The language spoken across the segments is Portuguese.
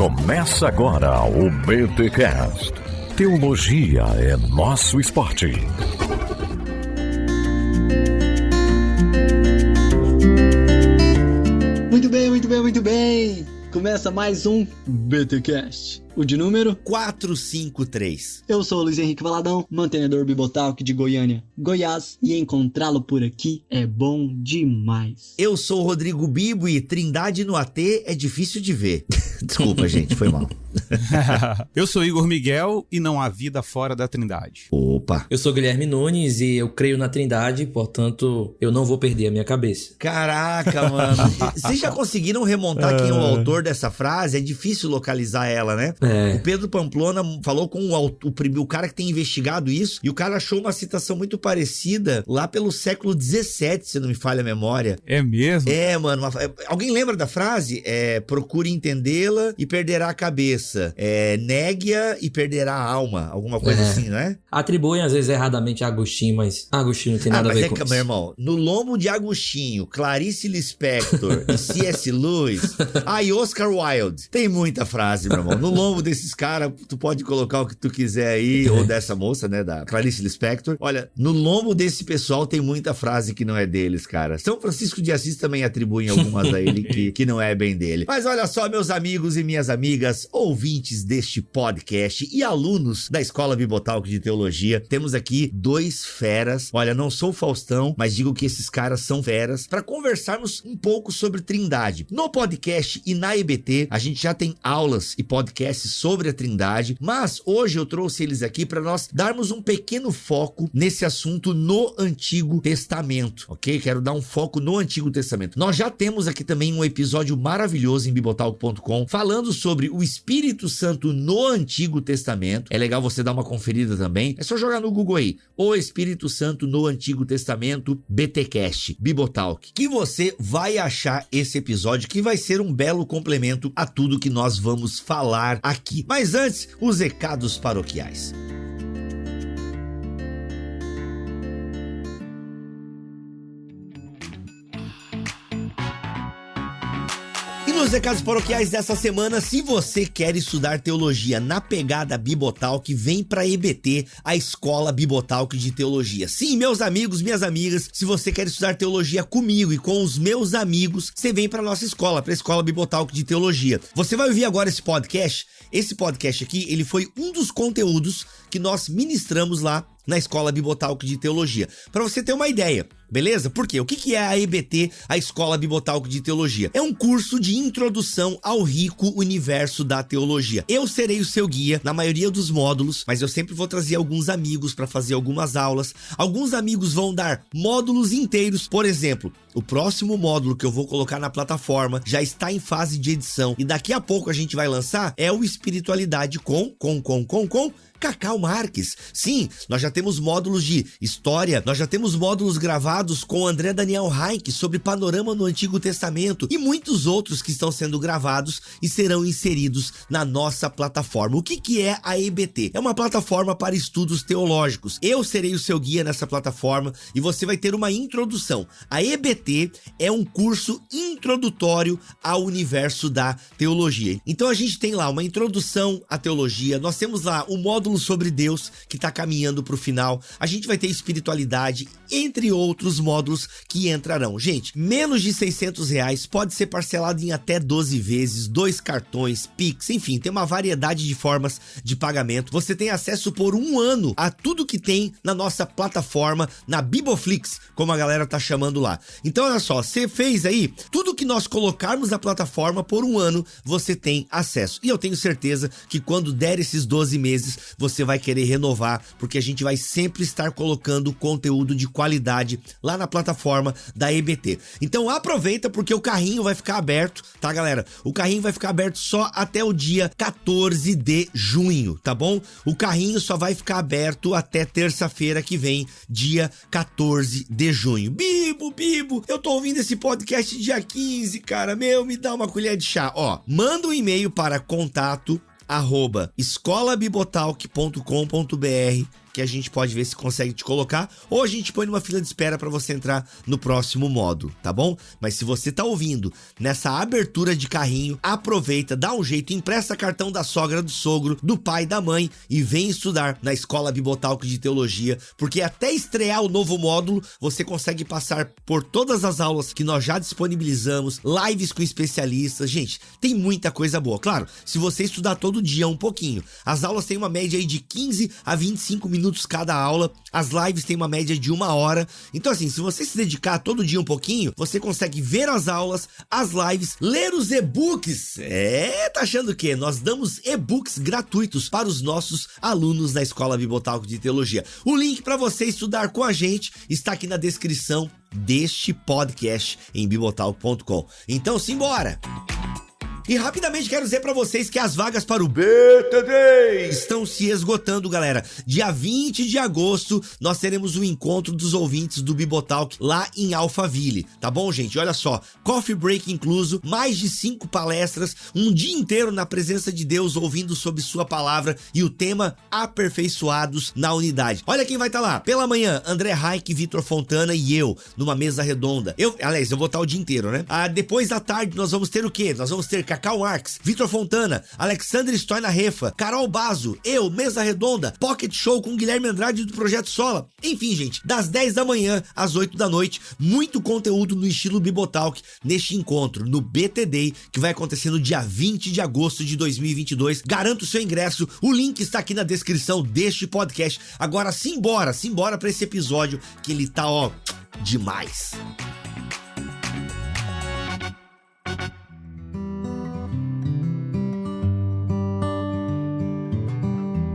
Começa agora o BTcast. Teologia é nosso esporte. Muito bem. Começa mais um BTcast. O de número 453. Eu sou o Luiz Henrique Valadão, mantenedor Bibotalk de Goiânia, Goiás, e encontrá-lo por aqui é bom demais. Eu sou o Rodrigo Bibo e Trindade no AT é difícil de ver. Desculpa, gente, foi mal. Eu sou Igor Miguel e não há vida fora da Trindade. Opa. Eu sou Guilherme Nunes e eu creio na Trindade, portanto, eu não vou perder a minha cabeça. Caraca, mano. Vocês já conseguiram remontar quem é o autor dessa frase? É difícil localizar ela, né? É. O Pedro Pamplona falou com o cara que tem investigado isso, e o cara achou uma citação muito parecida lá pelo século XVII, se não me falha a memória. É mesmo? É, mano. Alguém lembra da frase? Procure entendê-la e perderá a cabeça. Negue-a e perderá a alma. Alguma coisa assim, não é? Atribuem, às vezes, erradamente a Agostinho, mas Agostinho não tem nada a ver com isso. Meu irmão, no lombo de Agostinho, Clarice Lispector e C.S. Lewis, e Oscar Wilde. Tem muita frase, meu irmão. No lombo desses caras, tu pode colocar o que tu quiser aí, ou dessa moça, né, da Clarice Lispector. Olha, no lombo desse pessoal tem muita frase que não é deles, cara. São Francisco de Assis também atribuem algumas a ele que não é bem dele. Mas olha só, meus amigos e minhas amigas, ouvintes deste podcast e alunos da Escola Bibotalk de Teologia, temos aqui dois feras. Olha, não sou Faustão, mas digo que esses caras são feras, para conversarmos um pouco sobre Trindade. No podcast e na EBT, a gente já tem aulas e podcasts sobre a Trindade, mas hoje eu trouxe eles aqui para nós darmos um pequeno foco nesse assunto no Antigo Testamento, ok? Quero dar um foco no Antigo Testamento. Nós já temos aqui também um episódio maravilhoso em bibotalk.com falando sobre o Espírito Santo no Antigo Testamento. É legal você dar uma conferida também. É só jogar no Google aí, o Espírito Santo no Antigo Testamento, BTcast, Bibotalk, que você vai achar esse episódio que vai ser um belo complemento a tudo que nós vamos falar aqui. Mas antes, os recados paroquiais. Nos recados paroquiais dessa semana, se você quer estudar teologia na pegada Bibotalk, vem pra EBT, a Escola Bibotalk de Teologia. Sim, meus amigos, minhas amigas, se você quer estudar teologia comigo e com os meus amigos, você vem pra nossa escola, pra Escola Bibotalk de Teologia. Você vai ouvir agora esse podcast. Esse podcast aqui, ele foi um dos conteúdos que nós ministramos lá na Escola Bibotalk de Teologia. Pra você ter uma ideia, beleza? Por quê? O que é a EBT, a Escola Bibotalk de Teologia? É um curso de introdução ao rico universo da teologia. Eu serei o seu guia na maioria dos módulos, mas eu sempre vou trazer alguns amigos para fazer algumas aulas. Alguns amigos vão dar módulos inteiros. Por exemplo, o próximo módulo que eu vou colocar na plataforma já está em fase de edição e daqui a pouco a gente vai lançar é o Espiritualidade com Cacau Marques. Sim, nós já temos módulos de história, nós já temos módulos gravados com André Daniel Heinck sobre panorama no Antigo Testamento e muitos outros que estão sendo gravados e serão inseridos na nossa plataforma. O que é a EBT? É uma plataforma para estudos teológicos. Eu serei o seu guia nessa plataforma e você vai ter uma introdução. A EBT é um curso introdutório ao universo da teologia. Então a gente tem lá uma introdução à teologia, nós temos lá um módulo sobre Deus que está caminhando para o final, a gente vai ter espiritualidade, entre outros módulos que entrarão. Gente, menos de R$600, pode ser parcelado em até 12 vezes, 2 cartões, Pix, enfim, tem uma variedade de formas de pagamento. Você tem acesso por 1 ano a tudo que tem na nossa plataforma, na Biboflix, como a galera tá chamando lá. Então olha só, você fez aí, tudo que nós colocarmos na plataforma por 1 ano, você tem acesso. E eu tenho certeza que quando der esses 12 meses, você vai querer renovar, porque a gente vai sempre estar colocando conteúdo de qualidade lá na plataforma da EBT. Então aproveita, porque o carrinho vai ficar aberto, tá, galera? O carrinho vai ficar aberto só até o dia 14 de junho, tá bom? O carrinho só vai ficar aberto até terça-feira que vem, dia 14 de junho. Bibo, eu tô ouvindo esse podcast dia 15, cara, me dá uma colher de chá. Ó, manda um e-mail para contato@escolabibotalk.com.br que a gente pode ver se consegue te colocar, ou a gente põe numa fila de espera para você entrar no próximo módulo, tá bom? Mas se você tá ouvindo nessa abertura de carrinho, aproveita, dá um jeito, empresta cartão da sogra, do sogro, do pai, da mãe e vem estudar na Escola Bibotalk de Teologia, porque até estrear o novo módulo, você consegue passar por todas as aulas que nós já disponibilizamos, lives com especialistas. Gente, tem muita coisa boa. Claro, se você estudar todo dia um pouquinho, as aulas têm uma média aí de 15 a 25 minutos cada aula, as lives têm uma média de 1 hora. Então assim, se você se dedicar todo dia um pouquinho, você consegue ver as aulas, as lives, ler os e-books. Tá achando o quê? Nós damos e-books gratuitos para os nossos alunos da Escola Bibotalk de Teologia. O link para você estudar com a gente está aqui na descrição deste podcast em bibotalk.com. Então simbora! E rapidamente quero dizer pra vocês que as vagas para o BTD estão se esgotando, galera. Dia 20 de agosto, nós teremos o encontro dos ouvintes do Bibotalk lá em Alphaville, tá bom, gente? Olha só, coffee break incluso, mais de 5 palestras, um dia inteiro na presença de Deus, ouvindo sobre sua palavra e o tema Aperfeiçoados na Unidade. Olha quem vai estar lá. Pela manhã, André Raik, Vitor Fontana e eu, numa mesa redonda. Eu vou estar o dia inteiro, né? Depois da tarde, nós vamos ter o quê? Nós vamos ter Cacau Marques, Vitor Fontana, Alexandre Stoy Refa, Carol Bazo, eu, Mesa Redonda, Pocket Show com Guilherme Andrade do Projeto Sola. Enfim, gente, das 10 da manhã às 8 da noite, muito conteúdo no estilo Bibotalk neste encontro, no BTD, que vai acontecer no dia 20 de agosto de 2022. Garanto o seu ingresso, o link está aqui na descrição deste podcast. Agora simbora pra esse episódio que ele tá, demais.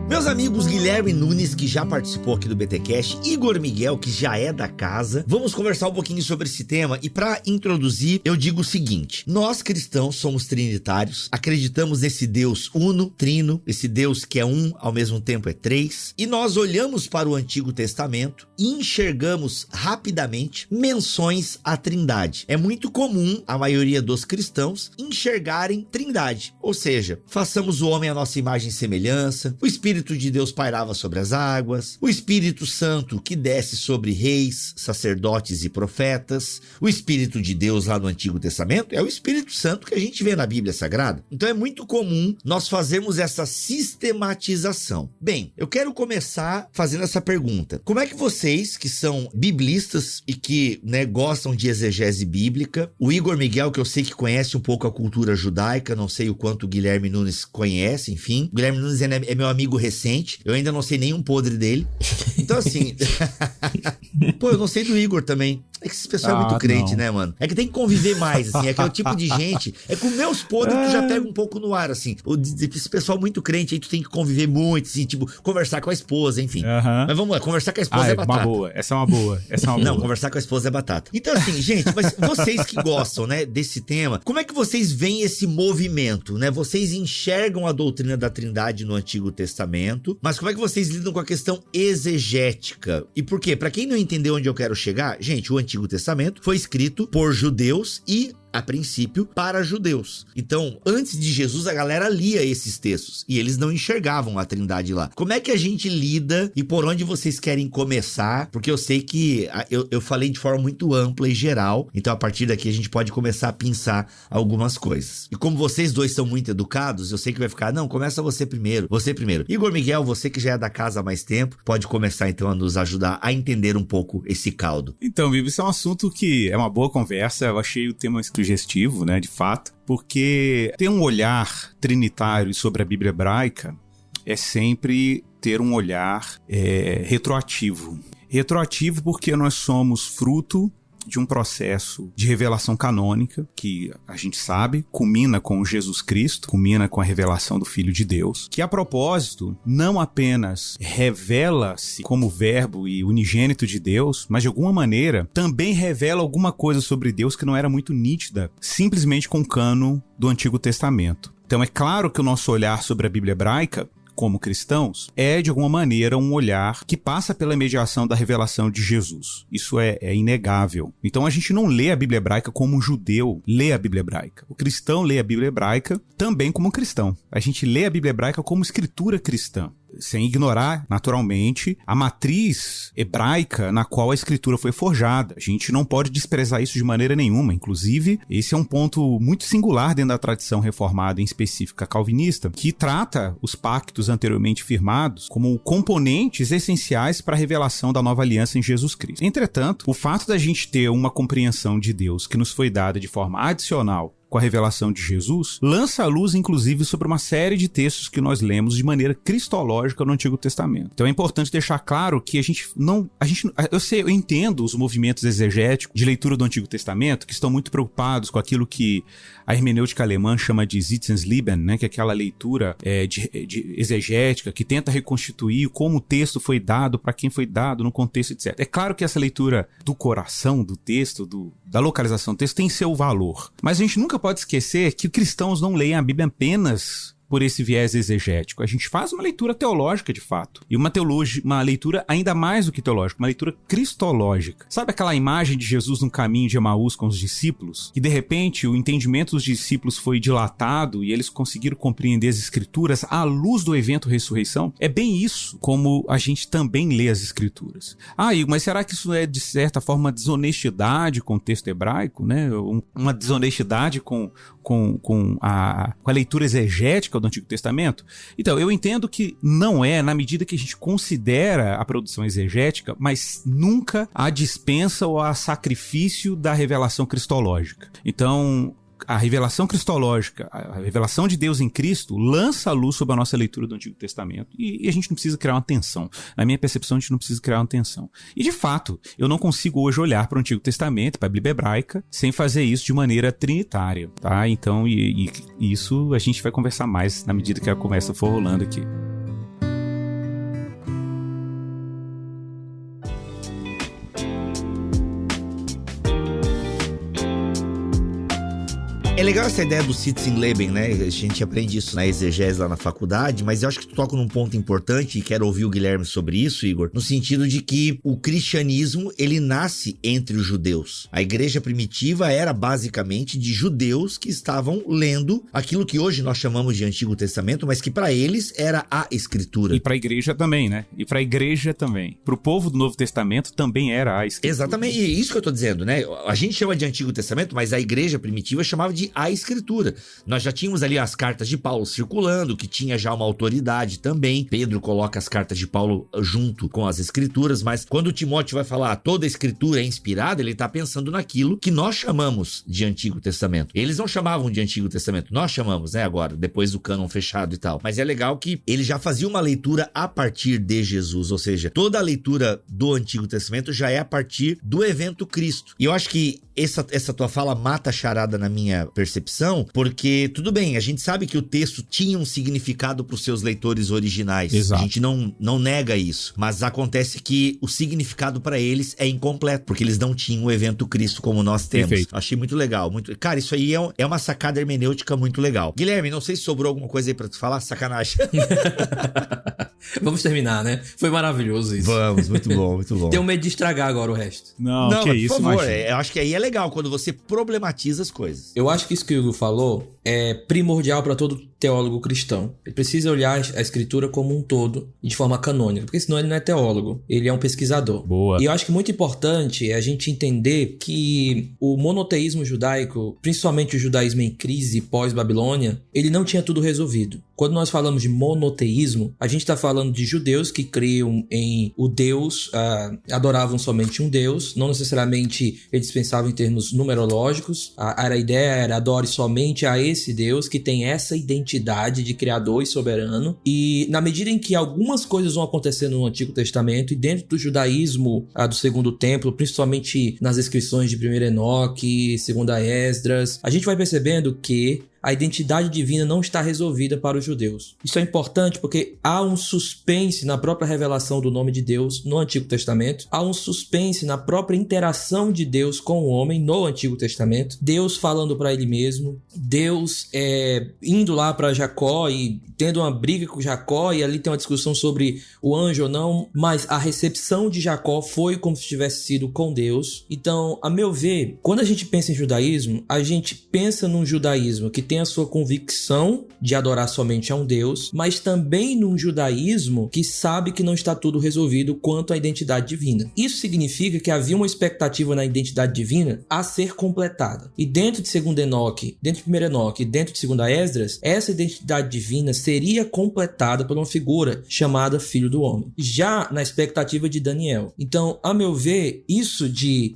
Meus amigos Guilherme Nunes, que já participou aqui do BTcast, Igor Miguel, que já é da casa, vamos conversar um pouquinho sobre esse tema. E para introduzir, eu digo o seguinte: nós cristãos somos trinitários, acreditamos nesse Deus uno, trino, esse Deus que é um, ao mesmo tempo é três, e nós olhamos para o Antigo Testamento e enxergamos rapidamente menções à Trindade. É muito comum a maioria dos cristãos enxergarem Trindade, ou seja, façamos o homem à nossa imagem e semelhança, o Espírito de Deus pairava sobre as águas, o Espírito Santo que desce sobre reis, sacerdotes e profetas. O Espírito de Deus lá no Antigo Testamento é o Espírito Santo que a gente vê na Bíblia Sagrada. Então é muito comum nós fazermos essa sistematização. Bem, eu quero começar fazendo essa pergunta: como é que vocês, que são biblistas e que, gostam de exegese bíblica, o Igor Miguel, que eu sei que conhece um pouco a cultura judaica, não sei o quanto o Guilherme Nunes conhece, enfim, o Guilherme Nunes é meu amigo recente, eu ainda não sei nenhum podre dele. Então assim, eu não sei do Igor também. É que esse pessoal é muito crente, né, mano? É que tem que conviver mais, assim, é que é o tipo de gente, é com meus podres tu já pega um pouco no ar, assim. Esse pessoal muito crente aí, tu tem que conviver muito, assim, tipo, conversar com a esposa, enfim. Mas vamos lá, conversar com a esposa é batata. Essa é uma boa. Não, conversar com a esposa é batata. Então assim, gente, mas vocês que gostam, desse tema, como é que vocês veem esse movimento, Vocês enxergam a doutrina da Trindade no Antigo Testamento, mas como é que vocês lidam com a questão exegética? E por quê? Pra quem não entendeu onde eu quero chegar, gente, o Antigo Testamento foi escrito por judeus e, a princípio, para judeus. Então, antes de Jesus, a galera lia esses textos e eles não enxergavam a Trindade lá. Como é que a gente lida e por onde vocês querem começar? Porque eu sei que eu falei de forma muito ampla e geral, então a partir daqui a gente pode começar a pensar algumas coisas. E como vocês dois são muito educados, eu sei que vai ficar, não, começa você primeiro. Igor Miguel, você que já é da casa há mais tempo, pode começar então a nos ajudar a entender um pouco esse caldo. Então, Bíblia, isso é um assunto que é uma boa conversa, eu achei o tema sugestivo, de fato, porque ter um olhar trinitário sobre a Bíblia hebraica é sempre ter um olhar retroativo. Retroativo porque nós somos fruto de um processo de revelação canônica, que a gente sabe, culmina com Jesus Cristo, culmina com a revelação do Filho de Deus, que a propósito não apenas revela-se como verbo e unigênito de Deus, mas de alguma maneira também revela alguma coisa sobre Deus que não era muito nítida, simplesmente com o cânon do Antigo Testamento. Então é claro que o nosso olhar sobre a Bíblia hebraica como cristãos, é de alguma maneira um olhar que passa pela mediação da revelação de Jesus. Isso é inegável. Então a gente não lê a Bíblia hebraica como um judeu lê a Bíblia hebraica. O cristão lê a Bíblia hebraica também como um cristão. A gente lê a Bíblia hebraica como escritura cristã. sem ignorar, naturalmente, a matriz hebraica na qual a escritura foi forjada. A gente não pode desprezar isso de maneira nenhuma. Inclusive, esse é um ponto muito singular dentro da tradição reformada, em específica calvinista, que trata os pactos anteriormente firmados como componentes essenciais para a revelação da nova aliança em Jesus Cristo. Entretanto, o fato da gente ter uma compreensão de Deus que nos foi dada de forma adicional com a revelação de Jesus, lança a luz, inclusive, sobre uma série de textos que nós lemos de maneira cristológica no Antigo Testamento. Então é importante deixar claro que eu entendo os movimentos exegéticos de leitura do Antigo Testamento que estão muito preocupados com aquilo que a hermenêutica alemã chama de Sitzensleben, né, que é aquela leitura de exegética que tenta reconstituir como o texto foi dado, para quem foi dado, no contexto, etc. É claro que essa leitura do coração do texto, da localização do texto, tem seu valor. Mas a gente nunca pode esquecer que cristãos não leem a Bíblia apenas por esse viés exegético. A gente faz uma leitura teológica, de fato. E uma leitura ainda mais do que teológica, uma leitura cristológica. Sabe aquela imagem de Jesus no caminho de Emaús com os discípulos? Que, de repente, o entendimento dos discípulos foi dilatado e eles conseguiram compreender as escrituras à luz do evento ressurreição? É bem isso como a gente também lê as escrituras. Igor, mas será que isso é, de certa forma, uma desonestidade com o texto hebraico, né? Uma desonestidade com a leitura exegética do Antigo Testamento? Então, eu entendo que não é, na medida que a gente considera a produção exegética, mas nunca a dispensa ou a sacrifício da revelação cristológica. Então, a revelação cristológica, a revelação de Deus em Cristo, lança a luz sobre a nossa leitura do Antigo Testamento. E a gente não precisa criar uma tensão. Na minha percepção, a gente não precisa criar uma tensão. E, de fato, eu não consigo hoje olhar para o Antigo Testamento, para a Bíblia hebraica, sem fazer isso de maneira trinitária, tá? Então, e isso a gente vai conversar mais na medida que a conversa for rolando aqui. É legal essa ideia do Sitzenleben, né? A gente aprende isso na exegese lá na faculdade, mas eu acho que tu toca num ponto importante e quero ouvir o Guilherme sobre isso, Igor, no sentido de que o cristianismo, ele nasce entre os judeus. A igreja primitiva era basicamente de judeus que estavam lendo aquilo que hoje nós chamamos de Antigo Testamento, mas que para eles era a Escritura. E para a igreja também, né? E para a igreja também. Para o povo do Novo Testamento também era a Escritura. Exatamente, e isso que eu tô dizendo, né? A gente chama de Antigo Testamento, mas a igreja primitiva chamava de a Escritura. Nós já tínhamos ali as cartas de Paulo circulando, que tinha já uma autoridade também. Pedro coloca as cartas de Paulo junto com as Escrituras, mas quando Timóteo vai falar toda a Escritura é inspirada, ele tá pensando naquilo que nós chamamos de Antigo Testamento. Eles não chamavam de Antigo Testamento, nós chamamos, né, agora, depois do cânon fechado e tal. Mas é legal que ele já fazia uma leitura a partir de Jesus, ou seja, toda a leitura do Antigo Testamento já é a partir do evento Cristo. E eu acho que essa tua fala mata a charada na minha percepção, porque tudo bem, a gente sabe que o texto tinha um significado para os seus leitores originais. Exato. A gente não nega isso, mas acontece que o significado para eles é incompleto, porque eles não tinham o evento Cristo como nós temos. Perfeito. Achei muito legal. Cara, isso aí é uma sacada hermenêutica muito legal. Guilherme, não sei se sobrou alguma coisa aí para tu falar, sacanagem. Vamos terminar, né? Foi maravilhoso isso. Vamos, muito bom, muito bom. Tenho medo de estragar agora o resto. Não, que mas, isso, por favor, imagina. eu acho que aí é legal quando você problematiza as coisas. Eu acho que isso que o Hugo falou é primordial para todo teólogo cristão. Ele precisa olhar a escritura como um todo e de forma canônica, porque senão ele não é teólogo, ele é um pesquisador. Boa. E eu acho que muito importante é a gente entender que o monoteísmo judaico, principalmente o judaísmo em crise pós-Babilônia, ele não tinha tudo resolvido. Quando nós falamos de monoteísmo, a gente está falando de judeus que criam em o Deus, adoravam somente um Deus, não necessariamente eles pensavam em termos numerológicos. A ideia era adore somente a esse Deus que tem essa identidade de criador e soberano. E na medida em que algumas coisas vão acontecendo no Antigo Testamento e dentro do judaísmo do Segundo Templo, principalmente nas inscrições de 1 Enoque, 2 Esdras, a gente vai percebendo que a identidade divina não está resolvida para os judeus. Isso é importante porque há um suspense na própria revelação do nome de Deus no Antigo Testamento, há um suspense na própria interação de Deus com o homem no Antigo Testamento, Deus falando para ele mesmo, Deus indo lá para Jacó e tendo uma briga com Jacó, e ali tem uma discussão sobre o anjo ou não, mas a recepção de Jacó foi como se tivesse sido com Deus. Então, a meu ver, quando a gente pensa em judaísmo, a gente pensa num judaísmo que tem a sua convicção de adorar somente a um Deus, mas também num judaísmo que sabe que não está tudo resolvido quanto à identidade divina. Isso significa que havia uma expectativa na identidade divina a ser completada. E dentro de 2 Enoque, dentro de 1 Enoque e dentro de 2 Esdras, essa identidade divina seria completada por uma figura chamada Filho do Homem. Já na expectativa de Daniel. Então, a meu ver, isso de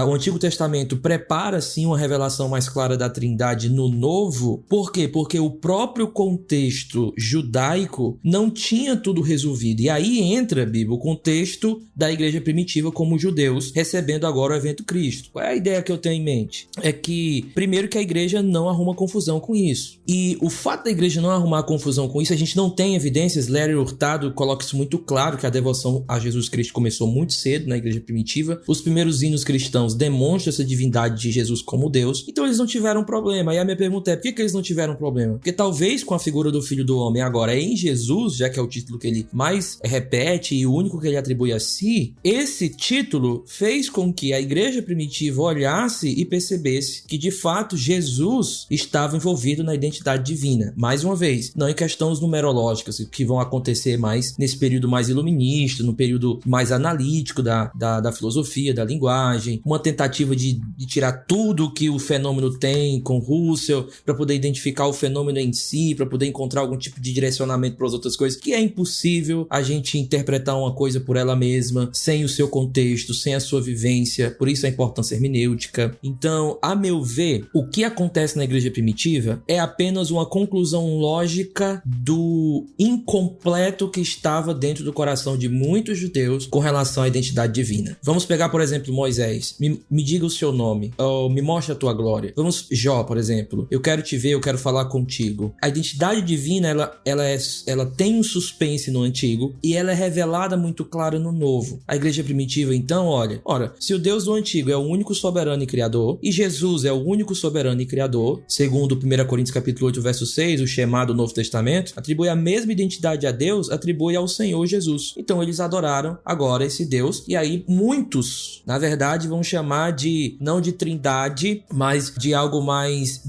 o Antigo Testamento prepara sim uma revelação mais clara da Trindade no Novo. Por quê? Porque o próprio contexto judaico não tinha tudo resolvido. E aí entra, Bíblia, o contexto da igreja primitiva como judeus recebendo agora o evento Cristo. Qual é a ideia que eu tenho em mente? É que, primeiro, que a igreja não arruma confusão com isso. E o fato da igreja não arrumar confusão com isso, a gente não tem evidências. Larry Hurtado coloca isso muito claro, que a devoção a Jesus Cristo começou muito cedo na igreja primitiva. Os primeiros hinos cristãos demonstram essa divindade de Jesus como Deus. Então eles não tiveram problema. E a minha pergunta é, por que eles não tiveram problema? Porque talvez com a figura do Filho do Homem agora em Jesus, já que é o título que ele mais repete e o único que ele atribui a si, esse título fez com que a igreja primitiva olhasse e percebesse que de fato Jesus estava envolvido na identidade divina. Mais uma vez, não em questões numerológicas que vão acontecer mais nesse período mais iluminista, no período mais analítico da filosofia, da linguagem, uma tentativa de tirar tudo que o fenômeno tem com Russell para poder identificar o fenômeno em si, para poder encontrar algum tipo de direcionamento para as outras coisas, que é impossível a gente interpretar uma coisa por ela mesma, sem o seu contexto, sem a sua vivência, por isso a importância hermenêutica. Então, a meu ver, o que acontece na igreja primitiva é apenas uma conclusão lógica do incompleto que estava dentro do coração de muitos judeus com relação à identidade divina. Vamos pegar, por exemplo, Moisés. Me diga o seu nome, ou me mostre a tua glória. Vamos, Jó, por exemplo. Eu quero te ver, eu quero falar contigo. A identidade divina, ela tem um suspense no Antigo e ela é revelada muito clara no Novo. A igreja primitiva, então, ora, se o Deus do Antigo é o único soberano e criador, e Jesus é o único soberano e criador, segundo 1 Coríntios capítulo 8, verso 6, o Shema do Novo Testamento, atribui a mesma identidade a Deus, atribui ao Senhor Jesus. Então, eles adoraram agora esse Deus, e aí muitos, na verdade, vão chamar não de trindade, mas de algo mais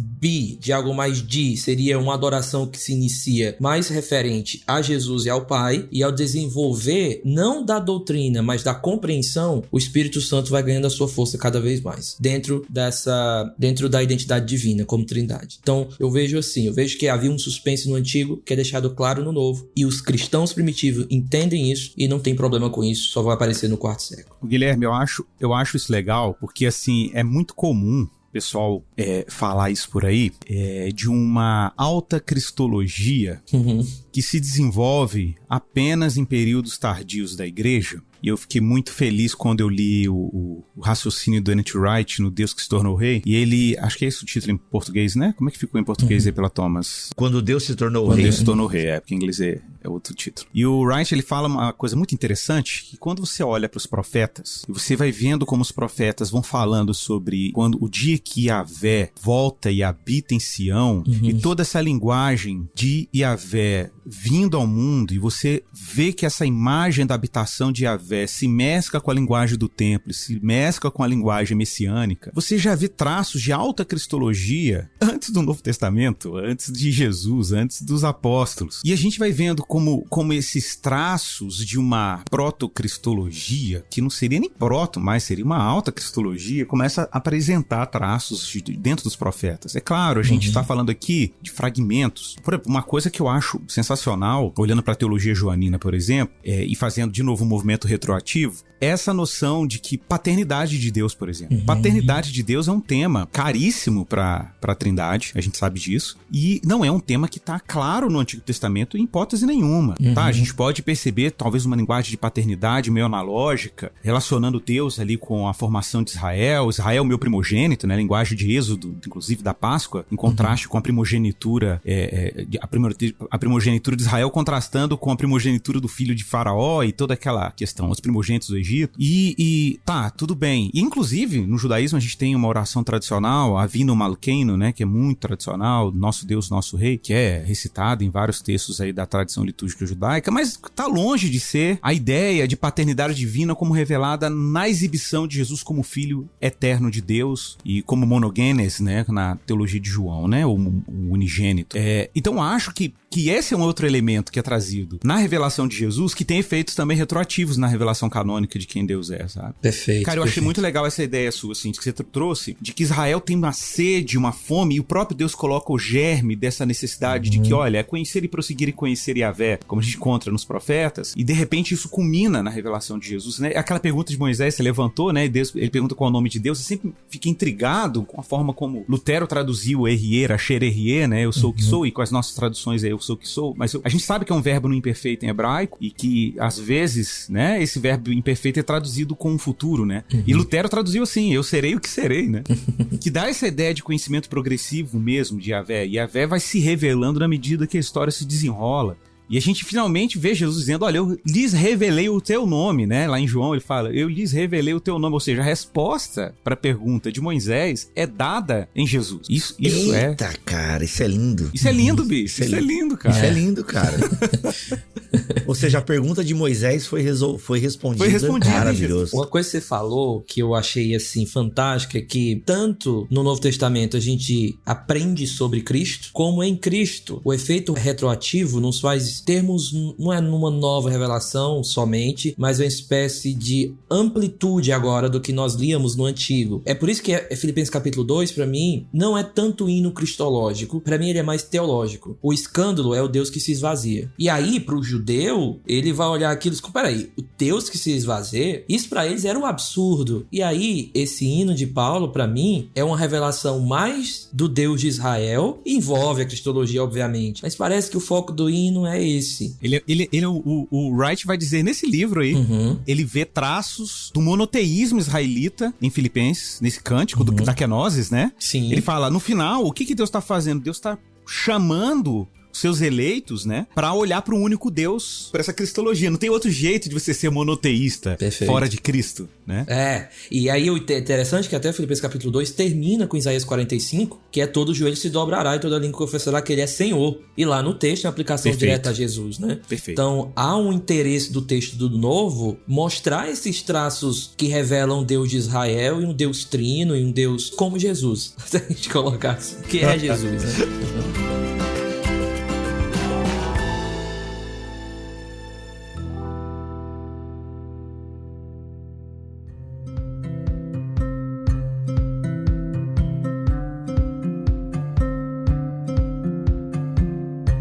de algo mais seria uma adoração que se inicia mais referente a Jesus e ao Pai, e ao desenvolver, não da doutrina, mas da compreensão, o Espírito Santo vai ganhando a sua força cada vez mais, dentro da identidade divina, como trindade. Então, eu vejo que havia um suspense no Antigo, que é deixado claro no Novo, e os cristãos primitivos entendem isso, e não tem problema com isso, só vai aparecer no 4º século. Guilherme, eu acho isso legal, porque assim, é muito comum pessoal falar isso por aí, de uma alta cristologia que se desenvolve apenas em períodos tardios da igreja. E eu fiquei muito feliz quando eu li o raciocínio do N.T. Wright no Deus que se tornou rei. E ele, acho que é esse o título em português, né? Como é que ficou em português aí pela Thomas? Quando Deus se tornou rei. Quando Deus se tornou rei, porque em inglês é outro título. E o Wright, ele fala uma coisa muito interessante, que quando você olha para os profetas, e você vai vendo como os profetas vão falando sobre quando o dia que Yahvé volta e habita em Sião, e toda essa linguagem de Yahvé vindo ao mundo, e você vê que essa imagem da habitação de Yahvé se mescla com a linguagem do templo, se mescla com a linguagem messiânica, você já vê traços de alta cristologia antes do Novo Testamento, antes de Jesus, antes dos apóstolos. E a gente vai vendo como esses traços de uma proto-cristologia, que não seria nem proto, mas seria uma alta cristologia, começa a apresentar traços dentro dos profetas. É claro, a gente está falando aqui de fragmentos. Por exemplo, uma coisa que eu acho sensacional, olhando para a teologia joanina, por exemplo, e fazendo de novo um movimento retroativo, essa noção de que paternidade de Deus, por exemplo. Paternidade de Deus é um tema caríssimo para a Trindade, a gente sabe disso, e não é um tema que está claro no Antigo Testamento em hipótese nenhuma, tá? A gente pode perceber talvez uma linguagem de paternidade meio analógica, relacionando Deus ali com a formação de Israel, meu primogênito, né? Linguagem de Êxodo, inclusive da Páscoa, em contraste com a primogenitura, a primogenitura de Israel contrastando com a primogenitura do filho de Faraó e toda aquela questão, os primogênitos do Egito. E tá, tudo bem. E, inclusive, no judaísmo a gente tem uma oração tradicional, Avinu Malkeinu, né, que é muito tradicional, nosso Deus, nosso Rei, que é recitada em vários textos aí da tradição litúrgica judaica, mas tá longe de ser a ideia de paternidade divina como revelada na exibição de Jesus como filho eterno de Deus e como monogênes, né, na teologia de João, né, o unigênito. Então acho que esse é um outro elemento que é trazido na revelação de Jesus, que tem efeitos também retroativos na revelação canônica de quem Deus é, sabe? Perfeito. Cara, eu achei muito legal essa ideia sua, assim, que você trouxe, de que Israel tem uma sede, uma fome, e o próprio Deus coloca o germe dessa necessidade de que, olha, é conhecer e prosseguir e conhecer Yahvé, como a gente encontra nos profetas, e de repente isso culmina na revelação de Jesus, né? Aquela pergunta de Moisés, você levantou, né? Deus, ele pergunta qual é o nome de Deus, você sempre fica intrigado com a forma como Lutero traduziu Errier, Asher Errier, né? Eu sou o que sou, e com as nossas traduções é eu sou o que sou, mas a gente sabe que é um verbo no imperfeito em hebraico, e que às vezes, né, esse verbo imperfeito é traduzido com um futuro, né? E Lutero traduziu assim, eu serei o que serei, né? Que dá essa ideia de conhecimento progressivo mesmo de Yahvé, e Yahvé vai se revelando na medida que a história se desenrola. E a gente finalmente vê Jesus dizendo, olha, eu lhes revelei o teu nome, né? Lá em João ele fala, eu lhes revelei o teu nome. Ou seja, a resposta para a pergunta de Moisés é dada em Jesus. Isso Eita, cara, isso é lindo. Isso é lindo, bicho. Isso é lindo, cara. Isso é lindo, cara. Ou seja, a pergunta de Moisés foi respondida. Foi respondida. Maravilhoso. Uma coisa que você falou que eu achei assim fantástica é que tanto no Novo Testamento a gente aprende sobre Cristo, como em Cristo o efeito retroativo nos faz termos, não é numa nova revelação somente, mas uma espécie de amplitude agora do que nós líamos no Antigo. É por isso que Filipenses capítulo 2, pra mim, não é tanto hino cristológico, pra mim ele é mais teológico. O escândalo é o Deus que se esvazia. E aí, pro judeu, ele vai olhar aquilo e diz, peraí, o Deus que se esvazia, isso pra eles era um absurdo. E aí, esse hino de Paulo, pra mim, é uma revelação mais do Deus de Israel, envolve a cristologia, obviamente, mas parece que o foco do hino é esse. O Wright vai dizer nesse livro aí, ele vê traços do monoteísmo israelita em Filipenses, nesse cântico da kenosis, né? Sim. Ele fala, no final, o que Deus tá fazendo? Deus tá chamando seus eleitos, né, pra olhar para um único Deus, para essa cristologia. Não tem outro jeito de você ser monoteísta. Perfeito. Fora de Cristo, né? E aí o interessante é que até Filipenses capítulo 2 termina com Isaías 45, que é todo joelho se dobrará e toda língua confessará que ele é Senhor. E lá no texto, a aplicação direta a Jesus, né? Perfeito. Então, há um interesse do texto do Novo mostrar esses traços que revelam um Deus de Israel e um Deus trino e um Deus como Jesus. Se a gente colocar assim, que é Jesus, né?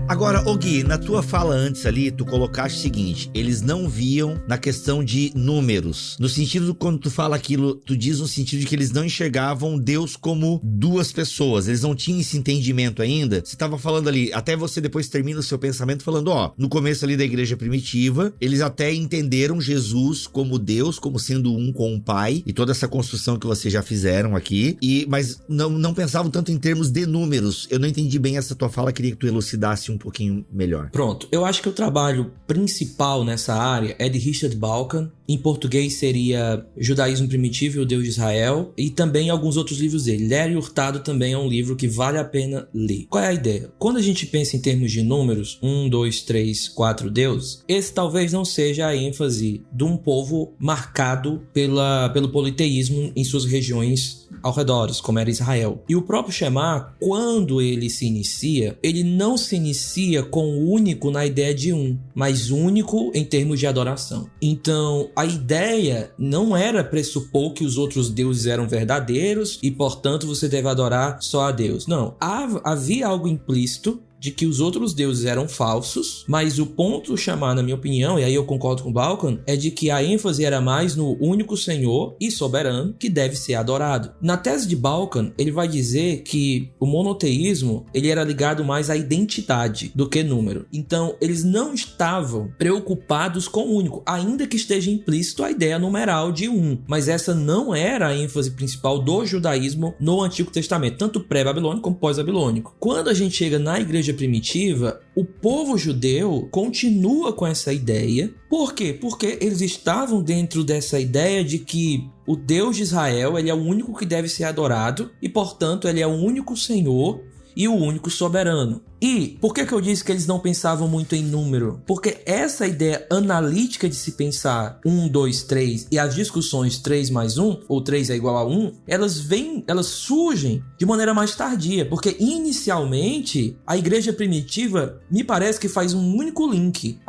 Agora, ô Gui, na tua fala antes ali, tu colocaste o seguinte, eles não viam na questão de números. No sentido, quando tu fala aquilo, tu diz no sentido de que eles não enxergavam Deus como duas pessoas. Eles não tinham esse entendimento ainda. Você tava falando ali, até você depois termina o seu pensamento falando, ó, no começo ali da igreja primitiva, eles até entenderam Jesus como Deus, como sendo um com o Pai, e toda essa construção que vocês já fizeram aqui, mas não pensavam tanto em termos de números. Eu não entendi bem essa tua fala, queria que tu elucidasse um pouquinho melhor. Pronto, eu acho que o trabalho principal nessa área é de Richard Balkan. Em português seria Judaísmo Primitivo e o Deus de Israel, e também alguns outros livros dele. Lério Hurtado também é um livro que vale a pena ler. Qual é a ideia? Quando a gente pensa em termos de números, 1, 2, 3, 4 deuses, esse talvez não seja a ênfase de um povo marcado pelo politeísmo em suas regiões ao redor, como era Israel. E o próprio Shema, quando ele se inicia, ele não se inicia com o único na ideia de um, mas único em termos de adoração. Então, a ideia não era pressupor que os outros deuses eram verdadeiros e, portanto, você deve adorar só a Deus. Não, havia algo implícito de que os outros deuses eram falsos, mas o ponto chamar, na minha opinião, e aí eu concordo com o Balkan, é de que a ênfase era mais no único Senhor e soberano que deve ser adorado. Na tese de Balkan, ele vai dizer que o monoteísmo ele era ligado mais à identidade do que número. Então, eles não estavam preocupados com o único, ainda que esteja implícito a ideia numeral de um, mas essa não era a ênfase principal do judaísmo no Antigo Testamento, tanto pré-babilônico como pós-babilônico. Quando a gente chega na igreja primitiva, o povo judeu continua com essa ideia. Por quê? Porque eles estavam dentro dessa ideia de que o Deus de Israel ele é o único que deve ser adorado e, portanto, ele é o único Senhor e o único soberano. E por que eu disse que eles não pensavam muito em número? Porque essa ideia analítica de se pensar 1, 2, 3 e as discussões 3 mais 1 ou 3 é igual a 1, elas surgem de maneira mais tardia, porque inicialmente a igreja primitiva me parece que faz um único link.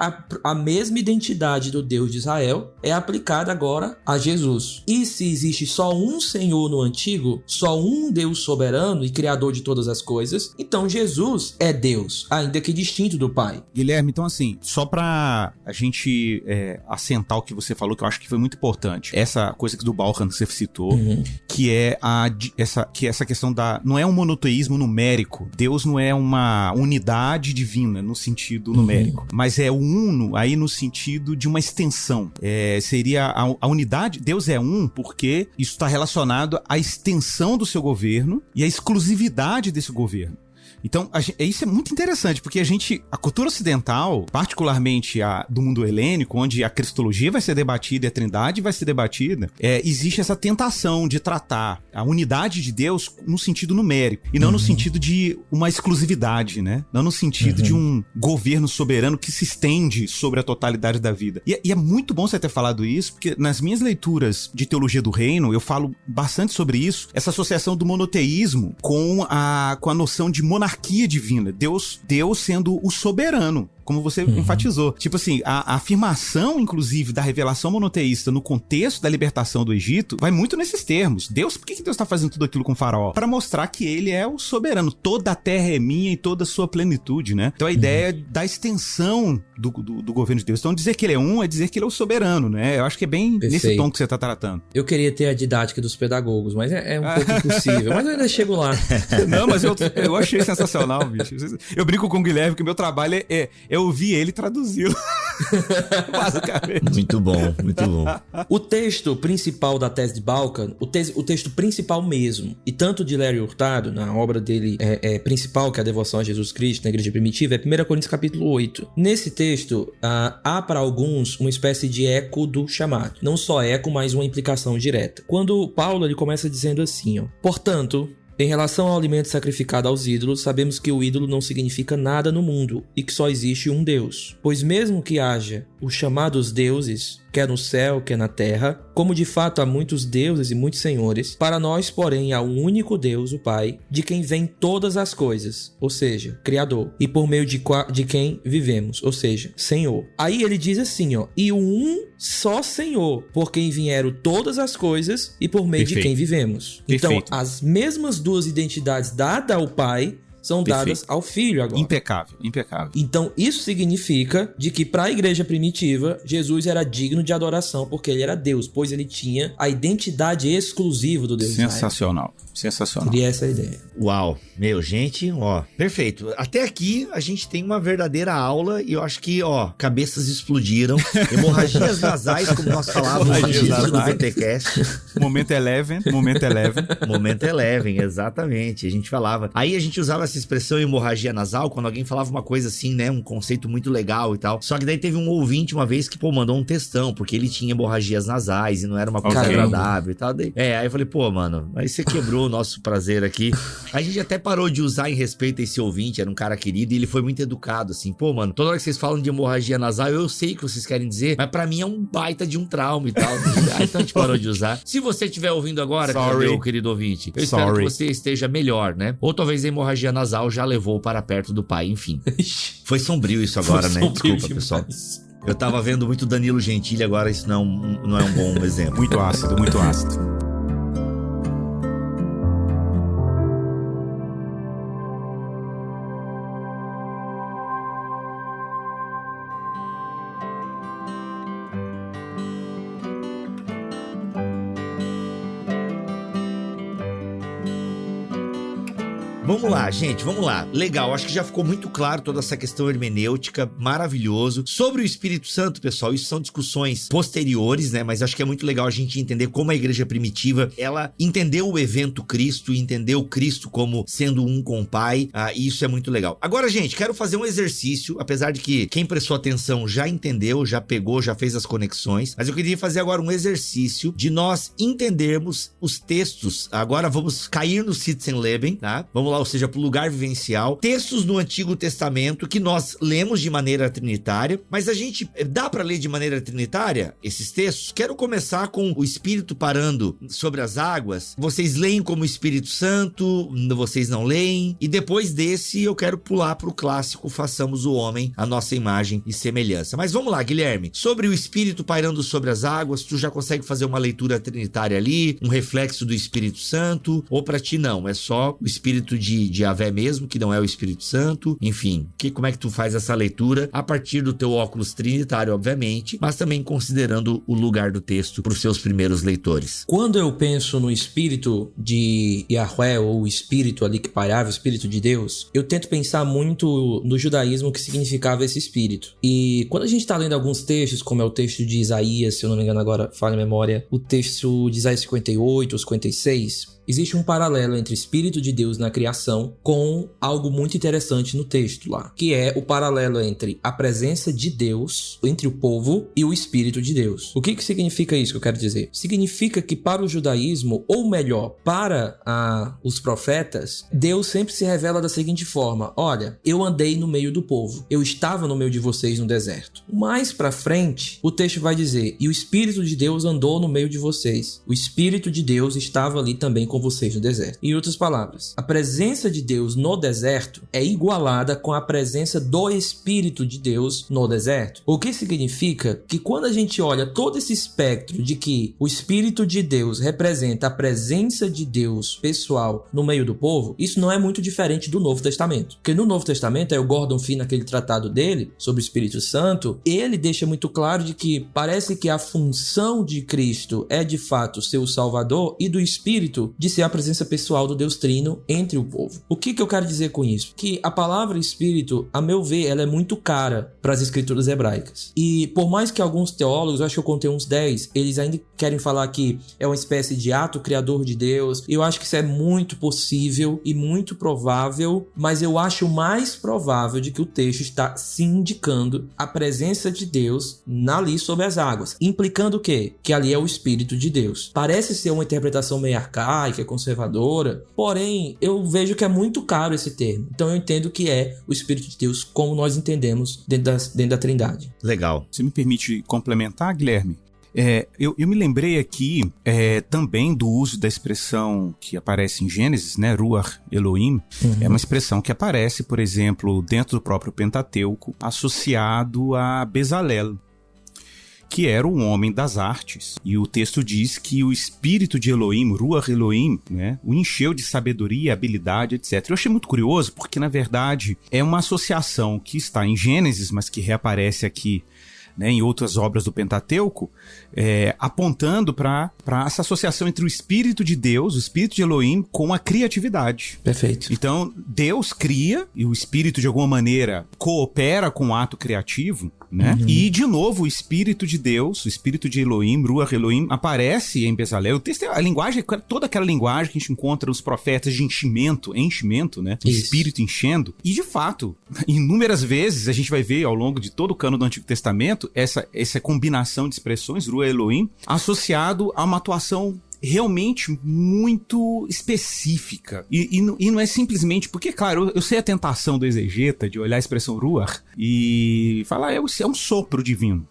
A mesma identidade do Deus de Israel é aplicada agora a Jesus. E se existe só um Senhor no Antigo, só um Deus soberano e criador de todas as coisas, então Jesus é Deus, ainda que distinto do Pai. Guilherme, então assim, só pra a gente assentar o que você falou, que eu acho que foi muito importante, essa coisa do Balkan que você citou, que é essa questão não é um monoteísmo numérico. Deus não é uma unidade divina no sentido numérico, mas é o uno aí no sentido de uma extensão. Seria a unidade, Deus é um porque isso está relacionado à extensão do seu governo e à exclusividade desse governo. Então, isso é muito interessante, porque a cultura ocidental, particularmente a do mundo helênico, onde a cristologia vai ser debatida e a trindade vai ser debatida, existe essa tentação de tratar a unidade de Deus no sentido numérico, e não no sentido de uma exclusividade, né? Não no sentido de um governo soberano que se estende sobre a totalidade da vida. E é muito bom você ter falado isso, porque nas minhas leituras de teologia do reino, eu falo bastante sobre isso, essa associação do monoteísmo com a noção de monarquia divina, Deus sendo o soberano, como você enfatizou. Tipo assim, a afirmação, inclusive, da revelação monoteísta no contexto da libertação do Egito vai muito nesses termos. Deus, por que Deus está fazendo tudo aquilo com o faraó? Para mostrar que ele é o soberano. Toda a terra é minha e toda a sua plenitude, né? Então a ideia da extensão do governo de Deus. Então dizer que ele é um é dizer que ele é o soberano, né? Eu acho que é bem nesse tom que você está tratando. Eu queria ter a didática dos pedagogos, mas é um pouco impossível. Mas eu ainda chego lá. Não, mas eu achei sensacional, bicho. Eu brinco com o Guilherme que meu trabalho é ouvir ele traduzi-lo. Basicamente. Muito bom, muito bom. O texto principal da tese de Balkan, o texto principal mesmo, e tanto de Larry Hurtado, na obra dele principal, que é a Devoção a Jesus Cristo na Igreja Primitiva, é 1 Coríntios capítulo 8. Nesse texto, há para alguns uma espécie de eco do chamado. Não só eco, mas uma implicação direta. Quando Paulo ele começa dizendo assim, ó: portanto, em relação ao alimento sacrificado aos ídolos, sabemos que o ídolo não significa nada no mundo e que só existe um Deus. Pois mesmo que haja os chamados deuses, quer no céu, quer na terra, como de fato há muitos deuses e muitos senhores, para nós, porém, há um único Deus, o Pai, de quem vêm todas as coisas, ou seja, Criador, e por meio de quem vivemos, ou seja, Senhor. Aí ele diz assim, ó: e um só Senhor, por quem vieram todas as coisas e por meio de quem vivemos. Então, as mesmas duas identidades dadas ao Pai são dadas ao Filho agora. Impecável, impecável. Então, isso significa de que para a igreja primitiva, Jesus era digno de adoração porque ele era Deus, pois ele tinha a identidade exclusiva do Deus. Sensacional, sensacional. Seria essa a ideia. Uau, meu, gente, ó, perfeito. Até aqui a gente tem uma verdadeira aula e eu acho que, ó, cabeças explodiram, hemorragias nasais, como nós falávamos no VTcast. Momento Eleven. Momento Eleven, exatamente. A gente falava. Aí a gente usava essa expressão hemorragia nasal quando alguém falava uma coisa assim, né, um conceito muito legal e tal. Só que daí teve um ouvinte uma vez que, mandou um textão, porque ele tinha hemorragias nasais e não era uma coisa agradável e tal. Daí, aí eu falei, mano, aí você quebrou o nosso prazer aqui. A gente até parou de usar em respeito a esse ouvinte, era um cara querido e ele foi muito educado, assim. Mano, toda hora que vocês falam de hemorragia nasal, eu sei o que vocês querem dizer, mas pra mim é um baita de um trauma e tal. Então a gente parou de usar. Se você estiver ouvindo agora, meu querido ouvinte, eu espero que você esteja melhor, né? Ou talvez a hemorragia nasal já levou para perto do pai, enfim. Foi sombrio isso agora, né? Desculpa, pessoal. Eu tava vendo muito Danilo Gentili, agora isso não é um bom exemplo. Muito ácido, muito ácido. Vamos lá, gente, vamos lá. Legal, acho que já ficou muito claro toda essa questão hermenêutica, maravilhoso. Sobre o Espírito Santo, pessoal, isso são discussões posteriores, né? Mas acho que é muito legal a gente entender como a igreja primitiva, ela entendeu o evento Cristo, entendeu Cristo como sendo um com o Pai, e isso é muito legal. Agora, gente, quero fazer um exercício, apesar de que quem prestou atenção já entendeu, já pegou, já fez as conexões, mas eu queria fazer agora um exercício de nós entendermos os textos. Agora vamos cair no Sitzenleben, tá? Vamos lá, ou seja, pro lugar vivencial, textos do Antigo Testamento que nós lemos de maneira trinitária, mas a gente dá para ler de maneira trinitária esses textos? Quero começar com o Espírito parando sobre as águas. Vocês leem como Espírito Santo, vocês não leem, e depois desse eu quero pular pro clássico Façamos o Homem a nossa imagem e semelhança. Mas vamos lá, Guilherme, sobre o Espírito pairando sobre as águas, tu já consegue fazer uma leitura trinitária ali, um reflexo do Espírito Santo, ou pra ti não, é só o Espírito de Yahvé mesmo, que não é o Espírito Santo? Enfim, como é que tu faz essa leitura a partir do teu óculos trinitário, obviamente, mas também considerando o lugar do texto para os seus primeiros leitores? Quando eu penso no Espírito de Yahvé, ou o Espírito ali que pairava, o Espírito de Deus, eu tento pensar muito no judaísmo o que significava esse Espírito. E quando a gente está lendo alguns textos, como é o texto de Isaías, se eu não me engano agora, falha a memória, o texto de Isaías 58 ou 56, existe um paralelo entre o Espírito de Deus na criação com algo muito interessante no texto lá, que é o paralelo entre a presença de Deus, entre o povo e o Espírito de Deus. O que significa isso que eu quero dizer? Significa que para o judaísmo, ou melhor, para os profetas, Deus sempre se revela da seguinte forma: olha, eu andei no meio do povo, eu estava no meio de vocês no deserto. Mais pra frente, o texto vai dizer: e o Espírito de Deus andou no meio de vocês. O Espírito de Deus estava ali também com vocês no deserto. Em outras palavras, a presença de Deus no deserto é igualada com a presença do Espírito de Deus no deserto. O que significa que quando a gente olha todo esse espectro de que o Espírito de Deus representa a presença de Deus pessoal no meio do povo, isso não é muito diferente do Novo Testamento. Porque no Novo Testamento, o Gordon Fee, naquele tratado dele sobre o Espírito Santo, ele deixa muito claro de que parece que a função de Cristo é de fato ser o Salvador e do Espírito de ser a presença pessoal do Deus Trino entre o povo. O que eu quero dizer com isso? Que a palavra Espírito, a meu ver, ela é muito cara para as escrituras hebraicas. E por mais que alguns teólogos, eu acho que eu contei uns 10, eles ainda querem falar que é uma espécie de ato criador de Deus. Eu acho que isso é muito possível e muito provável, mas eu acho mais provável de que o texto está se indicando a presença de Deus ali sobre as águas, implicando o quê? Que ali é o Espírito de Deus. Parece ser uma interpretação meio arcaica, conservadora, porém eu vejo que é muito caro esse termo. Então eu entendo que é o Espírito de Deus como nós entendemos dentro da Trindade. Legal. Você me permite complementar, Guilherme? Eu me lembrei aqui também do uso da expressão que aparece em Gênesis, né? Ruach Elohim. É uma expressão que aparece, por exemplo, dentro do próprio Pentateuco, associado a Bezalel, que era um homem das artes. E o texto diz que o espírito de Elohim, Ruach Elohim, né, o encheu de sabedoria, habilidade, etc. Eu achei muito curioso porque, na verdade, é uma associação que está em Gênesis, mas que reaparece aqui, né, em outras obras do Pentateuco, apontando para essa associação entre o Espírito de Deus, o Espírito de Elohim, com a criatividade. Perfeito. Então, Deus cria e o Espírito, de alguma maneira, coopera com o ato criativo, né? E, de novo, o Espírito de Deus, o Espírito de Elohim, Ruach Elohim, aparece em Bezalel. O texto, a linguagem, toda aquela linguagem que a gente encontra nos profetas de enchimento, né? O Espírito enchendo. E, de fato, inúmeras vezes a gente vai ver ao longo de todo o cano do Antigo Testamento essa combinação de expressões, Ruach Elohim, associado a uma atuação realmente muito específica. E não é simplesmente... Porque, claro, eu sei a tentação do exegeta de olhar a expressão Ruach e falar, é um sopro divino,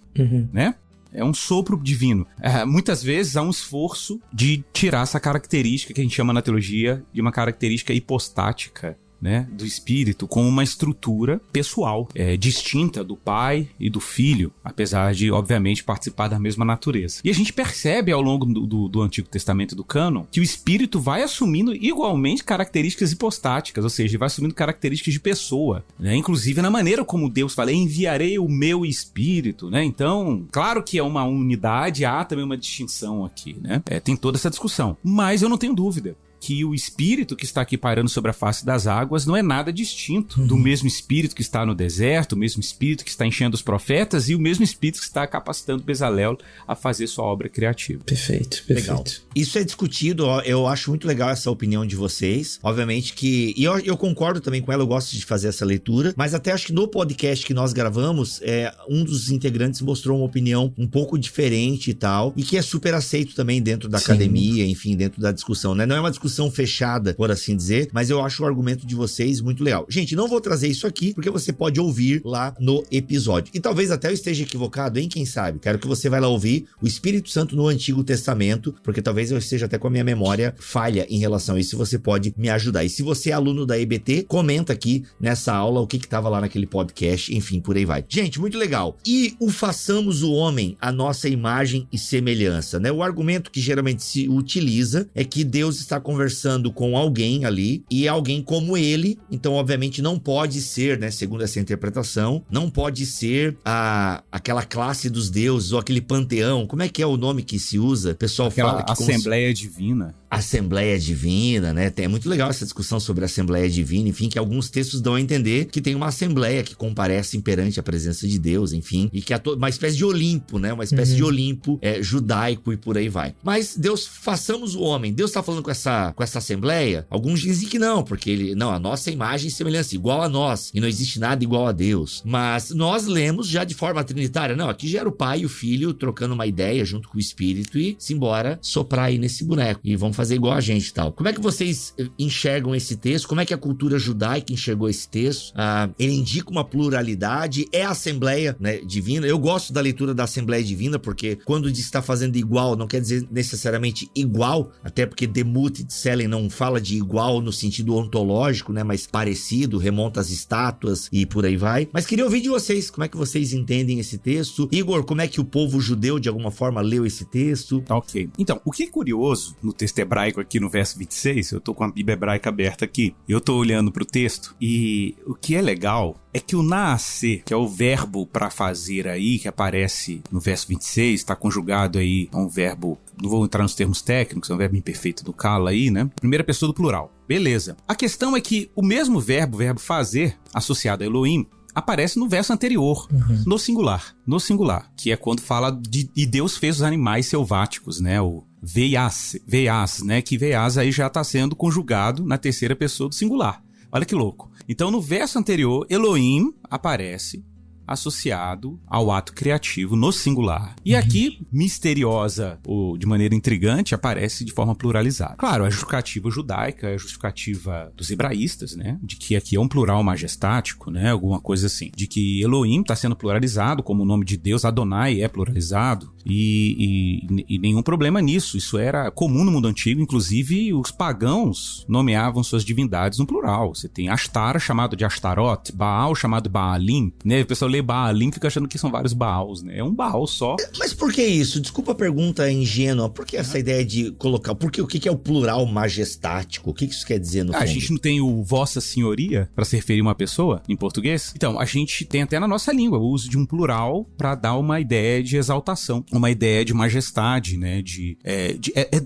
né? É um sopro divino. Muitas vezes há um esforço de tirar essa característica que a gente chama na teologia de uma característica hipostática, né, do espírito, com uma estrutura pessoal, distinta do pai e do filho, apesar de, obviamente, participar da mesma natureza. E a gente percebe ao longo do Antigo Testamento e do cânon que o espírito vai assumindo igualmente características hipostáticas, ou seja, vai assumindo características de pessoa, né? Inclusive na maneira como Deus fala, enviarei o meu espírito, né? Então, claro que é uma unidade, há também uma distinção aqui, né? Tem toda essa discussão, mas eu não tenho dúvida que o espírito que está aqui pairando sobre a face das águas não é nada distinto do mesmo espírito que está no deserto, o mesmo espírito que está enchendo os profetas e o mesmo espírito que está capacitando Bezalel a fazer sua obra criativa. Perfeito. Legal. Isso é discutido, eu acho muito legal essa opinião de vocês. Obviamente que... E eu concordo também com ela, eu gosto de fazer essa leitura, mas até acho que no podcast que nós gravamos, um dos integrantes mostrou uma opinião um pouco diferente e tal, e que é super aceito também dentro da academia, enfim, dentro da discussão, né? Não é uma discussão discussão fechada, por assim dizer, mas eu acho o argumento de vocês muito legal. Gente, não vou trazer isso aqui, porque você pode ouvir lá no episódio. E talvez até eu esteja equivocado, hein? Quem sabe? Quero que você vai lá ouvir o Espírito Santo no Antigo Testamento, porque talvez eu esteja até com a minha memória falha em relação a isso, você pode me ajudar. E se você é aluno da EBT, comenta aqui nessa aula o que estava lá naquele podcast, enfim, por aí vai. Gente, muito legal. E o façamos o homem a nossa imagem e semelhança, né? O argumento que geralmente se utiliza é que Deus está conversando com alguém ali, e alguém como ele, então obviamente não pode ser, né, segundo essa interpretação, não pode ser aquela classe dos deuses ou aquele panteão. Como é que é o nome que se usa? O pessoal fala que Assembleia Divina. Assembleia Divina, né? É muito legal essa discussão sobre a Assembleia Divina, enfim, que alguns textos dão a entender que tem uma Assembleia que comparece perante a presença de Deus, enfim, e que é uma espécie de Olimpo, né? Uma espécie de Olimpo judaico e por aí vai. Mas Deus, façamos o homem. Deus tá falando com essa Assembleia? Alguns dizem que não, porque a nossa imagem e semelhança, igual a nós, e não existe nada igual a Deus. Mas nós lemos já de forma trinitária, não, aqui já era o Pai e o Filho trocando uma ideia junto com o Espírito e simbora soprar aí nesse boneco, e vamos fazer igual a gente e tal. Como é que vocês enxergam esse texto? Como é que a cultura judaica enxergou esse texto? Ele indica uma pluralidade, é a Assembleia, né, Divina. Eu gosto da leitura da Assembleia Divina, porque quando diz que está fazendo igual, não quer dizer necessariamente igual, até porque Demut de Selen não fala de igual no sentido ontológico, né, mas parecido, remonta às estátuas e por aí vai. Mas queria ouvir de vocês, como é que vocês entendem esse texto? Igor, como é que o povo judeu de alguma forma leu esse texto? Ok. Então, o que é curioso no texto hebraico aqui no verso 26, eu tô com a Bíblia hebraica aberta aqui, eu tô olhando pro texto, e o que é legal é que o nascer, que é o verbo para fazer aí, que aparece no verso 26, está conjugado aí a um verbo, não vou entrar nos termos técnicos, é um verbo imperfeito do kala aí, né? Primeira pessoa do plural. Beleza. A questão é que o mesmo verbo fazer, associado a Elohim, aparece no verso anterior, no singular, que é quando fala e Deus fez os animais selváticos, né? O veias, né? Que veias aí já está sendo conjugado na terceira pessoa do singular. Olha que louco. Então, no verso anterior, Elohim aparece associado ao ato criativo no singular. E aqui, misteriosa ou de maneira intrigante, aparece de forma pluralizada. Claro, a justificativa judaica é a justificativa dos hebraístas, né? De que aqui é um plural majestático, né? Alguma coisa assim. De que Elohim está sendo pluralizado, como o nome de Deus, Adonai é pluralizado. E nenhum problema nisso. Isso era comum no mundo antigo. Inclusive, os pagãos nomeavam suas divindades no plural. Você tem Ashtar, chamado de Ashtaroth, Baal, chamado Baalim, né? O pessoal lê Baalim, fica achando que são vários Baals, né? É um Baal só. Mas por que isso? Desculpa a pergunta ingênua. Por que essa ideia de colocar... Por que, o que é o plural majestático? O que isso quer dizer no fundo? A gente não tem o Vossa Senhoria para se referir a uma pessoa em português? Então, a gente tem até na nossa língua o uso de um plural para dar uma ideia de exaltação, uma ideia de majestade, né?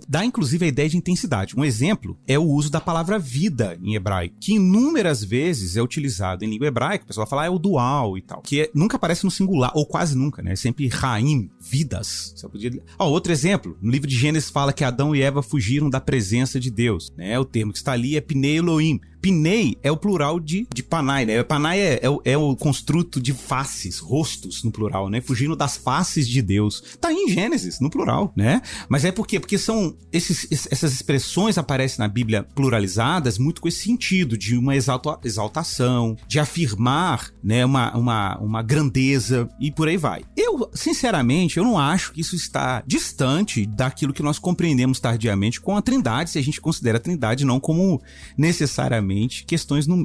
Dá inclusive a ideia de intensidade. Um exemplo é o uso da palavra vida em hebraico, que inúmeras vezes é utilizado em língua hebraica. O pessoal fala, é o dual e tal, que nunca aparece no singular, ou quase nunca, né? É sempre Raim, vidas. Você podia... outro exemplo, no livro de Gênesis fala que Adão e Eva fugiram da presença de Deus, né? O termo que está ali é Pnei Elohim. Pnei é o plural de Panai, né? Panai é o construto de faces, rostos no plural, né? Fugindo das faces de Deus. Tá aí em Gênesis, no plural, né? Mas é por quê? Porque são essas expressões aparecem na Bíblia pluralizadas muito com esse sentido de uma exaltação, de afirmar, né, uma grandeza e por aí vai. Eu, sinceramente, eu não acho que isso está distante daquilo que nós compreendemos tardiamente com a Trindade, se a gente considera a Trindade não como necessariamente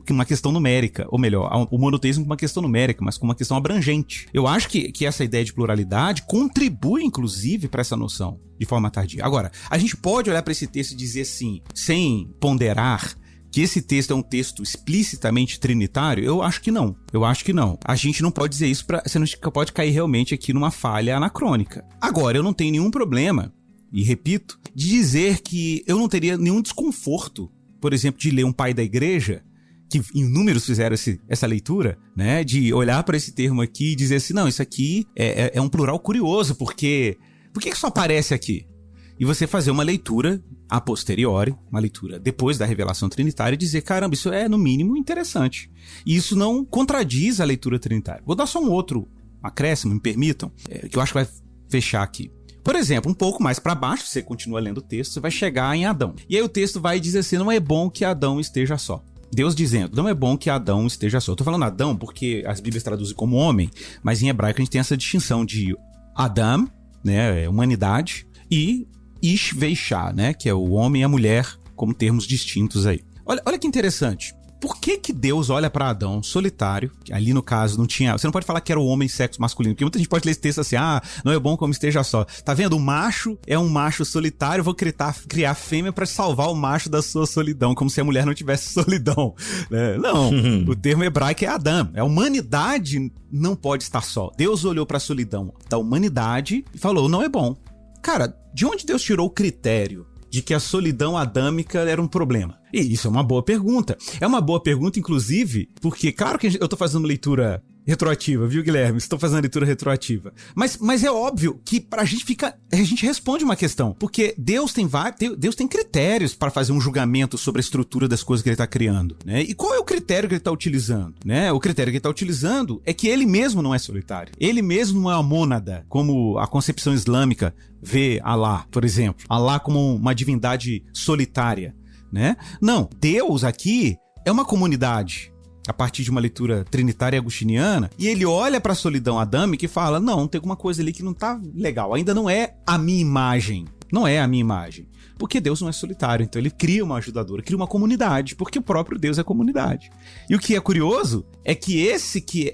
uma questão numérica, ou melhor, o monoteísmo como uma questão numérica, mas como uma questão abrangente. Eu acho que essa ideia de pluralidade contribui, inclusive, para essa noção, de forma tardia. Agora, a gente pode olhar para esse texto e dizer assim, sem ponderar, que esse texto é um texto explicitamente trinitário? Eu acho que não. A gente não pode dizer isso, você não pode cair realmente aqui numa falha anacrônica. Agora, eu não tenho nenhum problema, e repito, de dizer que eu não teria nenhum desconforto, por exemplo, de ler um pai da igreja, que inúmeros fizeram essa leitura, né? De olhar para esse termo aqui e dizer assim, não, isso aqui é um plural curioso, porque... Por que só aparece aqui? E você fazer uma leitura a posteriori, uma leitura depois da revelação trinitária e dizer, caramba, isso é no mínimo interessante. E isso não contradiz a leitura trinitária. Vou dar só um outro acréscimo, me permitam, que eu acho que vai fechar aqui. Por exemplo, um pouco mais pra baixo, você continua lendo o texto, você vai chegar em Adão. E aí o texto vai dizer assim, não é bom que Adão esteja só. Deus dizendo, não é bom que Adão esteja só. Eu tô falando Adão porque as Bíblias traduzem como homem, mas em hebraico a gente tem essa distinção de Adam, né, humanidade, e Ish Veishá, né, que é o homem e a mulher, como termos distintos aí. Olha que interessante. Por que Deus olha pra Adão solitário? Ali no caso não tinha... Você não pode falar que era o homem sexo masculino, porque muita gente pode ler esse texto assim, não é bom como esteja só. Tá vendo? O macho é um macho solitário, eu vou criar fêmea pra salvar o macho da sua solidão, como se a mulher não tivesse solidão. Não, o termo hebraico é Adam. A humanidade não pode estar só. Deus olhou pra solidão da humanidade e falou, não é bom. Cara, de onde Deus tirou o critério de que a solidão adâmica era um problema? E isso é uma boa pergunta. É uma boa pergunta, inclusive, porque, claro que eu tô fazendo leitura retroativa, viu, Guilherme? Estou fazendo leitura retroativa. Mas é óbvio que a gente responde uma questão. Porque Deus tem critérios para fazer um julgamento sobre a estrutura das coisas que ele está criando, né? E qual é o critério que ele está utilizando, né? O critério que ele está utilizando é que ele mesmo não é solitário. Ele mesmo não é uma mônada, como a concepção islâmica vê Alá, por exemplo. Alá como uma divindade solitária, né? Não, Deus aqui é uma comunidade, a partir de uma leitura trinitária agostiniana, e ele olha para a solidão adâmica e fala, não, tem alguma coisa ali que não tá legal, ainda não é a minha imagem, porque Deus não é solitário, então ele cria uma ajudadora, cria uma comunidade, porque o próprio Deus é comunidade. E o que é curioso é que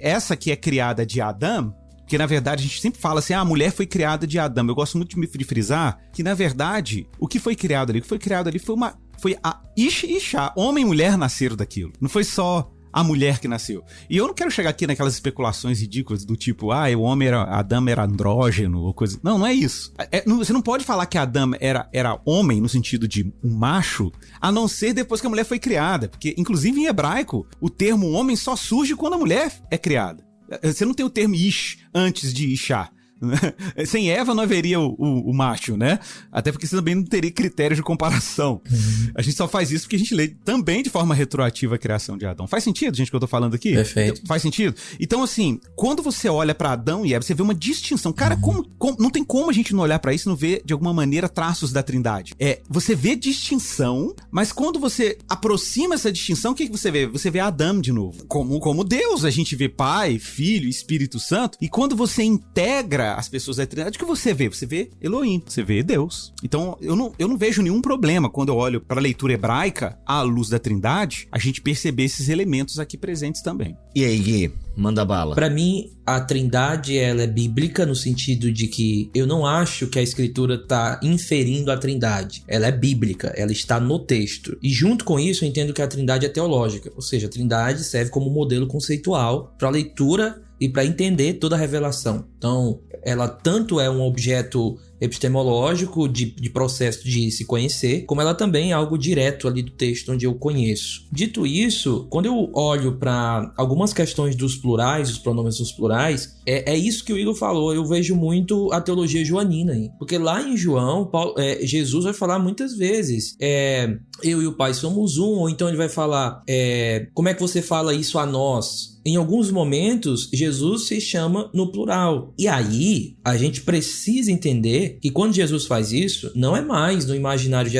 essa que é criada de Adão, porque, na verdade, a gente sempre fala assim, a mulher foi criada de Adão. Eu gosto muito de frisar que, na verdade, o que foi criado ali foi a Ish e Ishá. Homem e mulher nasceram daquilo. Não foi só a mulher que nasceu. E eu não quero chegar aqui naquelas especulações ridículas do tipo, Adão era andrógeno ou coisa... Não é isso. Você não pode falar que Adão era homem no sentido de um macho, a não ser depois que a mulher foi criada. Porque, inclusive, em hebraico, o termo homem só surge quando a mulher é criada. Você não tem o termo Ish antes de Ishá. Sem Eva não haveria o macho, né? Até porque você também não teria critérios de comparação. A gente só faz isso porque a gente lê também de forma retroativa a criação de Adão. Faz sentido, gente, o que eu tô falando aqui? Perfeito. Faz sentido? Então, assim, quando você olha pra Adão e Eva, você vê uma distinção. Cara, não tem como a gente não olhar pra isso e não ver, de alguma maneira, traços da Trindade. Você vê distinção, mas quando você aproxima essa distinção, o que você vê? Você vê Adão de novo. Como Deus, a gente vê Pai, Filho, Espírito Santo. E quando você integra as pessoas da Trindade, o que você vê? Você vê Elohim, você vê Deus. Então, eu não vejo nenhum problema quando eu olho para a leitura hebraica, à luz da Trindade, a gente perceber esses elementos aqui presentes também. E aí, Gui? Manda bala. Para mim, a Trindade, ela é bíblica no sentido de que eu não acho que a Escritura tá inferindo a Trindade. Ela é bíblica, ela está no texto. E junto com isso, eu entendo que a Trindade é teológica. Ou seja, a Trindade serve como modelo conceitual para leitura e para entender toda a revelação. Então, ela tanto é um objeto epistemológico de processo de se conhecer, como ela também é algo direto ali do texto onde eu conheço. Dito isso, quando eu olho para algumas questões dos plurais, os pronomes dos plurais, é isso que o Igor falou, eu vejo muito a teologia joanina aí. Porque lá em João, Jesus vai falar muitas vezes, eu e o Pai somos um, ou então ele vai falar, como é que você fala isso a nós? Em alguns momentos, Jesus se chama no plural. E aí, a gente precisa entender que quando Jesus faz isso, não é mais no imaginário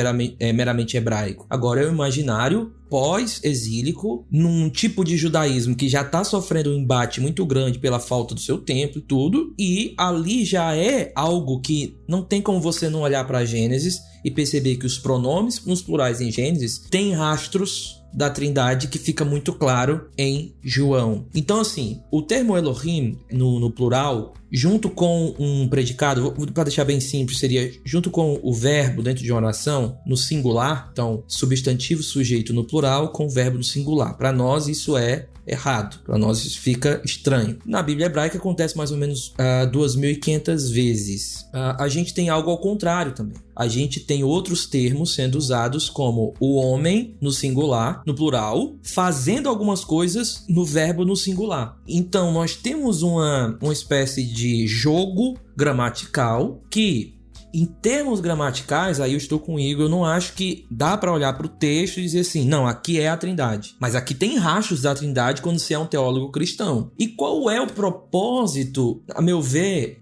meramente hebraico. Agora é o imaginário pós-exílico, num tipo de judaísmo que já está sofrendo um embate muito grande pela falta do seu templo e tudo, e ali já é algo que não tem como você não olhar para Gênesis e perceber que os pronomes nos plurais em Gênesis têm rastros da Trindade que fica muito claro em João. Então, assim, o termo Elohim no plural, junto com um predicado, para deixar bem simples, seria junto com o verbo dentro de uma oração, no singular, então, substantivo sujeito no plural com o verbo no singular. Para nós, isso é errado. Para nós, isso fica estranho. Na Bíblia hebraica, acontece mais ou menos 2.500 vezes. A gente tem algo ao contrário também. A gente tem outros termos sendo usados como o homem no singular, no plural, fazendo algumas coisas no verbo no singular. Então, nós temos uma espécie de jogo gramatical que Em termos gramaticais, aí eu estou com o Igor, eu não acho que dá para olhar para o texto e dizer assim, não, aqui é a Trindade. Mas aqui tem rastros da Trindade quando se é um teólogo cristão. E qual é o propósito, a meu ver,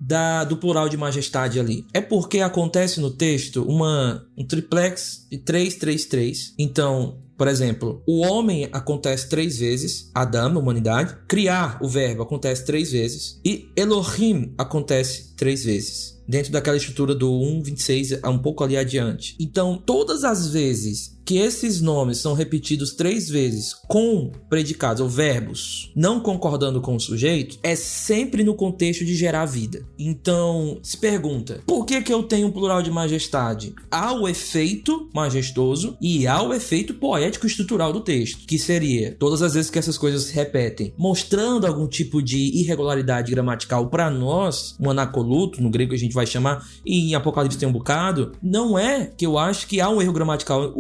do plural de majestade ali? É porque acontece no texto um triplex de 3-3-3. Então, por exemplo, o homem acontece 3 vezes, Adão, humanidade. Criar, o verbo, acontece 3 vezes. E Elohim acontece 3 vezes. Dentro daquela estrutura do 1:26, um pouco ali adiante. Então, todas as vezes que esses nomes são repetidos 3 vezes com predicados ou verbos não concordando com o sujeito, é sempre no contexto de gerar vida. Então, se pergunta, por que eu tenho um plural de majestade? Há o efeito majestoso e há o efeito poético estrutural do texto, que seria, todas as vezes que essas coisas se repetem, mostrando algum tipo de irregularidade gramatical para nós, um anacoluto, no grego a gente vai chamar, e em Apocalipse tem um bocado, não é que eu acho que há um erro gramatical.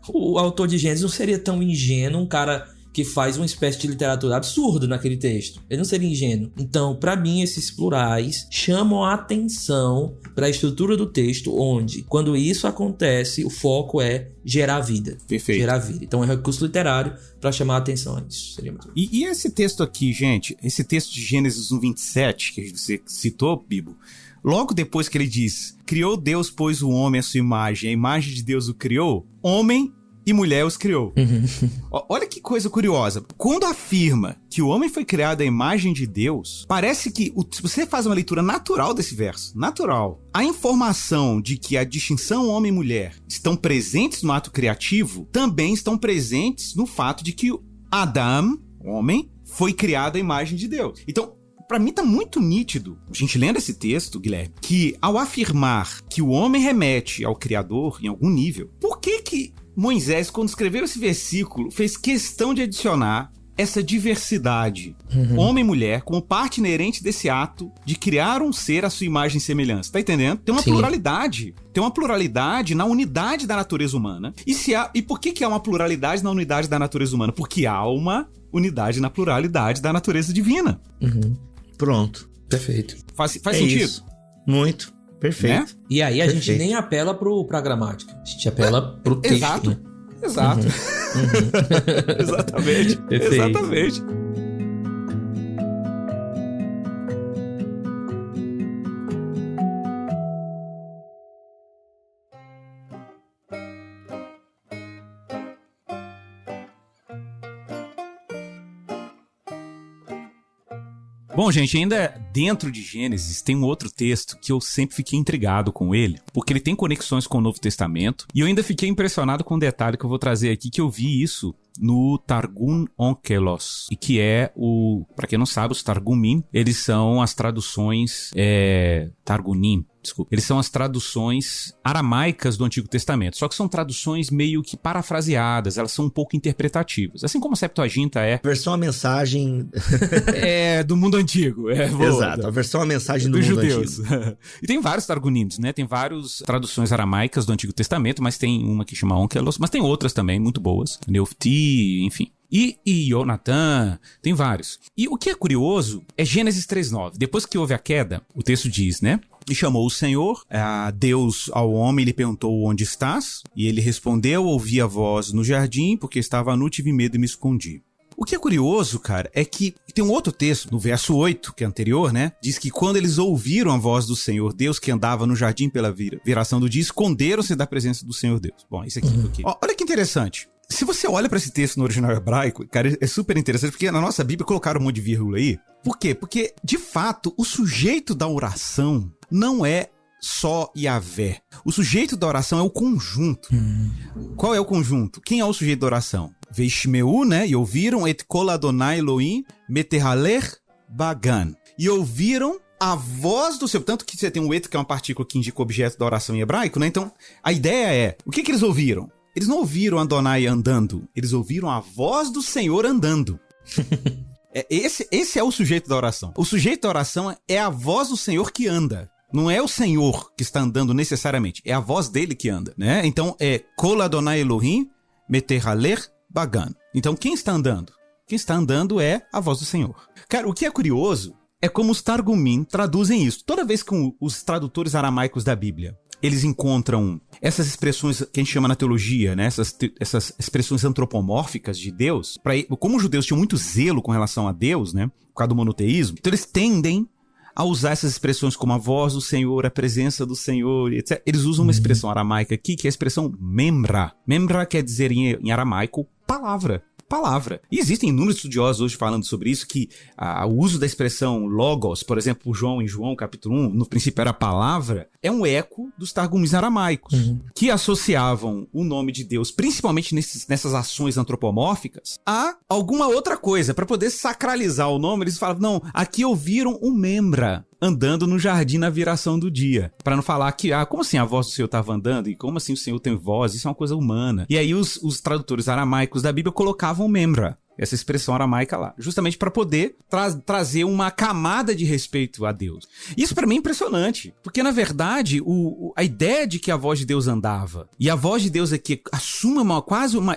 O autor de Gênesis não seria tão ingênuo, um cara que faz uma espécie de literatura absurda naquele texto. Ele não seria ingênuo. Então, para mim, esses plurais chamam a atenção para a estrutura do texto, onde, quando isso acontece, o foco é gerar vida. Perfeito. Gerar vida. Então, é um recurso literário para chamar a atenção a isso. Seria muito... E esse texto aqui, gente, esse texto de Gênesis 1:27, que você citou, Bibo, logo depois que ele diz, criou Deus, pois o homem à sua imagem, a imagem de Deus o criou, homem e mulher os criou. Olha que coisa curiosa. Quando afirma que o homem foi criado à imagem de Deus, parece que, se você faz uma leitura natural desse verso, natural, a informação de que a distinção homem e mulher estão presentes no ato criativo, também estão presentes no fato de que Adão, homem, foi criado à imagem de Deus. Então, pra mim tá muito nítido, a gente lendo esse texto, Guilherme, que ao afirmar que o homem remete ao Criador em algum nível, por que Moisés, quando escreveu esse versículo, fez questão de adicionar essa diversidade, homem e mulher, como parte inerente desse ato de criar um ser à sua imagem e semelhança? Tá entendendo? Tem uma pluralidade. Tem uma pluralidade na unidade da natureza humana. E por que há uma pluralidade na unidade da natureza humana? Porque há uma unidade na pluralidade da natureza divina. Pronto. Perfeito. Faz sentido? Isso. Muito. Perfeito. Né? E aí a gente nem apela pra gramática. A gente apela pro texto. Exato. Né? Exato. Exatamente. Perfeito. Exatamente. Bom, gente, ainda dentro de Gênesis tem um outro texto que eu sempre fiquei intrigado com ele, porque ele tem conexões com o Novo Testamento, e eu ainda fiquei impressionado com um detalhe que eu vou trazer aqui, que eu vi isso no Targum Onkelos, e que é pra quem não sabe, os Targumim, eles são as traduções, Targumim, desculpa, eles são as traduções aramaicas do Antigo Testamento, só que são traduções meio que parafraseadas, elas são um pouco interpretativas, assim como a Septuaginta é. Versão a mensagem... do mundo antigo. Exato, a versão a mensagem do mundo judeus. antigo. E tem vários Targumim, né? Tem várias traduções aramaicas do Antigo Testamento, mas tem uma que chama Onkelos, mas tem outras também muito boas, Neufti, enfim. E Jonathan, tem vários. E o que é curioso é Gênesis 3:9. Depois que houve a queda, o texto diz, né? E chamou o Senhor, Deus ao homem, lhe perguntou onde estás? E ele respondeu, ouvi a voz no jardim, porque estava nu, tive medo e me escondi. O que é curioso, cara, é que tem um outro texto, no verso 8, que é anterior, né? Diz que quando eles ouviram a voz do Senhor Deus, que andava no jardim pela viração do dia, esconderam-se da presença do Senhor Deus. Bom, isso aqui. Olha que interessante. Se você olha pra esse texto no original hebraico, cara, é super interessante, porque na nossa Bíblia colocaram um monte de vírgula aí. Por quê? Porque, de fato, o sujeito da oração não é só Yahvé. O sujeito da oração é o conjunto. Qual é o conjunto? Quem é o sujeito da oração? Veishmeu, né? E ouviram et kol Adonai Elohim meterhaler bagan. E ouviram a voz do seu... Tanto que você tem um et, que é uma partícula que indica o objeto da oração em hebraico, né? Então, a ideia é... O que eles ouviram? Eles não ouviram Adonai andando. Eles ouviram a voz do Senhor andando. Esse é o sujeito da oração. O sujeito da oração é a voz do Senhor que anda. Não é o Senhor que está andando necessariamente. É a voz dele que anda, né? Então, é Kol Adonai Elohim meterhaler bagan. Então, quem está andando? Quem está andando é a voz do Senhor. Cara, o que é curioso é como os Targumim traduzem isso. Toda vez que os tradutores aramaicos da Bíblia, eles encontram essas expressões que a gente chama na teologia, né? Essas expressões antropomórficas de Deus. Como os judeus tinham muito zelo com relação a Deus, né? Por causa do monoteísmo, então eles tendem a usar essas expressões como a voz do Senhor, a presença do Senhor, etc. Eles usam uma expressão aramaica aqui, que é a expressão memra. Memra quer dizer em aramaico palavra. E existem inúmeros estudiosos hoje falando sobre isso, que o uso da expressão logos, por exemplo, em João capítulo 1, no princípio era palavra, é um eco dos targumins aramaicos, que associavam o nome de Deus, principalmente nessas ações antropomórficas, a alguma outra coisa. Para poder sacralizar o nome, eles falavam, não, aqui ouviram um membra andando no jardim na viração do dia. Para não falar que, como assim a voz do Senhor estava andando? E como assim o Senhor tem voz? Isso é uma coisa humana. E aí os tradutores aramaicos da Bíblia colocavam membra, essa expressão aramaica lá, justamente para poder trazer uma camada de respeito a Deus. Isso para mim é impressionante, porque na verdade a ideia de que a voz de Deus andava, e a voz de Deus aqui assume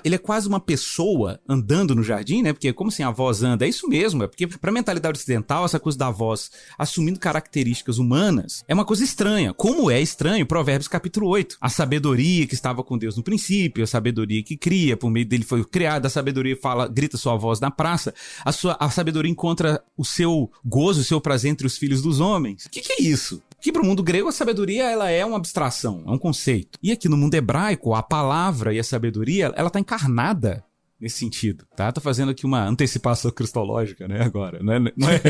ele é quase uma pessoa andando no jardim, né? Porque como assim a voz anda? É isso mesmo, é porque pra mentalidade ocidental essa coisa da voz assumindo características humanas é uma coisa estranha, como é estranho Provérbios capítulo 8, a sabedoria que estava com Deus no princípio, a sabedoria que cria, por meio dele foi criada, a sabedoria grita sua voz na praça, a sabedoria encontra o seu gozo, o seu prazer entre os filhos dos homens. O que é isso? Que pro mundo grego a sabedoria ela é uma abstração, é um conceito. E aqui no mundo hebraico, a palavra e a sabedoria, ela tá encarnada nesse sentido, tá? Tô fazendo aqui uma antecipação cristológica, né, agora. Não é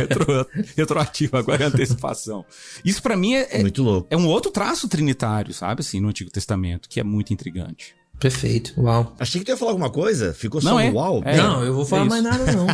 retroativo, agora é antecipação. Isso pra mim muito louco. É um outro traço trinitário, sabe, assim, no Antigo Testamento, que é muito intrigante. Perfeito, uau. Achei que tu ia falar alguma coisa, ficou só no uau. Não, eu vou falar mais nada não.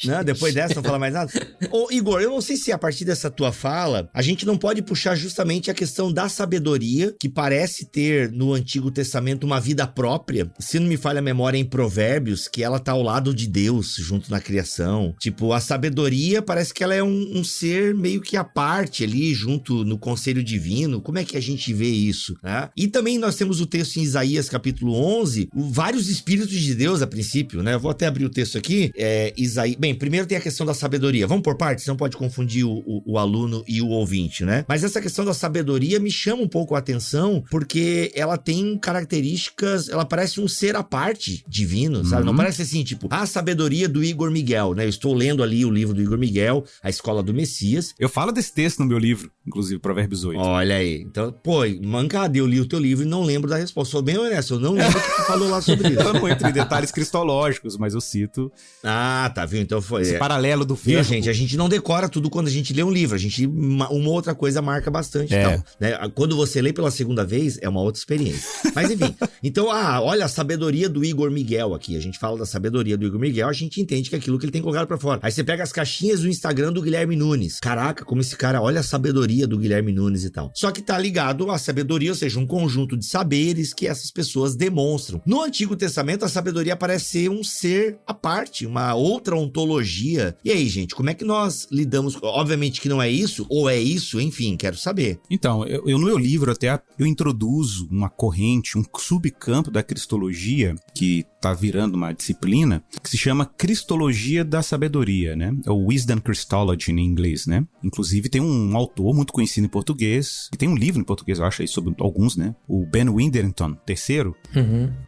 Não, depois dessa não fala mais nada. Ô, Igor, eu não sei se a partir dessa tua fala, a gente não pode puxar justamente a questão da sabedoria, que parece ter no Antigo Testamento uma vida própria. Se não me falha a memória, em Provérbios, que ela tá ao lado de Deus, junto na criação. Tipo, a sabedoria parece que ela é um ser meio que à parte ali, junto no conselho divino. Como é que a gente vê isso, né? E também nós temos o texto em Isaías, capítulo 11, vários espíritos de Deus a princípio, né? Eu vou até abrir o texto aqui. Isaías... Bem, primeiro tem a questão da sabedoria. Vamos por partes? Não pode confundir o aluno e o ouvinte, né? Mas essa questão da sabedoria me chama um pouco a atenção, porque ela tem características... Ela parece um ser à parte divino, sabe? Não parece assim, tipo, a sabedoria do Igor Miguel, né? Eu estou lendo ali o livro do Igor Miguel, A Escola do Messias. Eu falo desse texto no meu livro, inclusive, Provérbios 8. Olha aí. Então, pô, mancada, eu li o teu livro e não lembro da resposta. Sou bem honesto, eu não lembro o que tu falou lá sobre isso. Eu não entro em detalhes cristológicos, mas eu cito... Ah, tá, viu? Então foi... Esse paralelo do Viu, verbo. gente? A gente não decora tudo quando a gente lê um livro. A gente... Uma outra coisa marca bastante. Então, né? Quando você lê pela segunda vez, é uma outra experiência. Mas enfim. Então, olha a sabedoria do Igor Miguel aqui. A gente fala da sabedoria do Igor Miguel, a gente entende que é aquilo que ele tem colocado pra fora. Aí você pega as caixinhas do Instagram do Guilherme Nunes. Caraca, como esse cara... Olha a sabedoria do Guilherme Nunes e tal. Só que tá ligado à sabedoria, ou seja, um conjunto de saberes que essas pessoas demonstram. No Antigo Testamento, a sabedoria parece ser um ser à parte, uma outra ontologia. E aí, gente, como é que nós lidamos? Obviamente que não é isso, ou é isso, enfim, quero saber. Então, eu no meu livro até eu introduzo uma corrente, um subcampo da cristologia, que tá virando uma disciplina, que se chama Cristologia da Sabedoria, né? É o Wisdom Christology em inglês, né? Inclusive tem um autor muito conhecido em português, e tem um livro em português, eu acho aí, sobre alguns, né? O Ben Witherington, terceiro.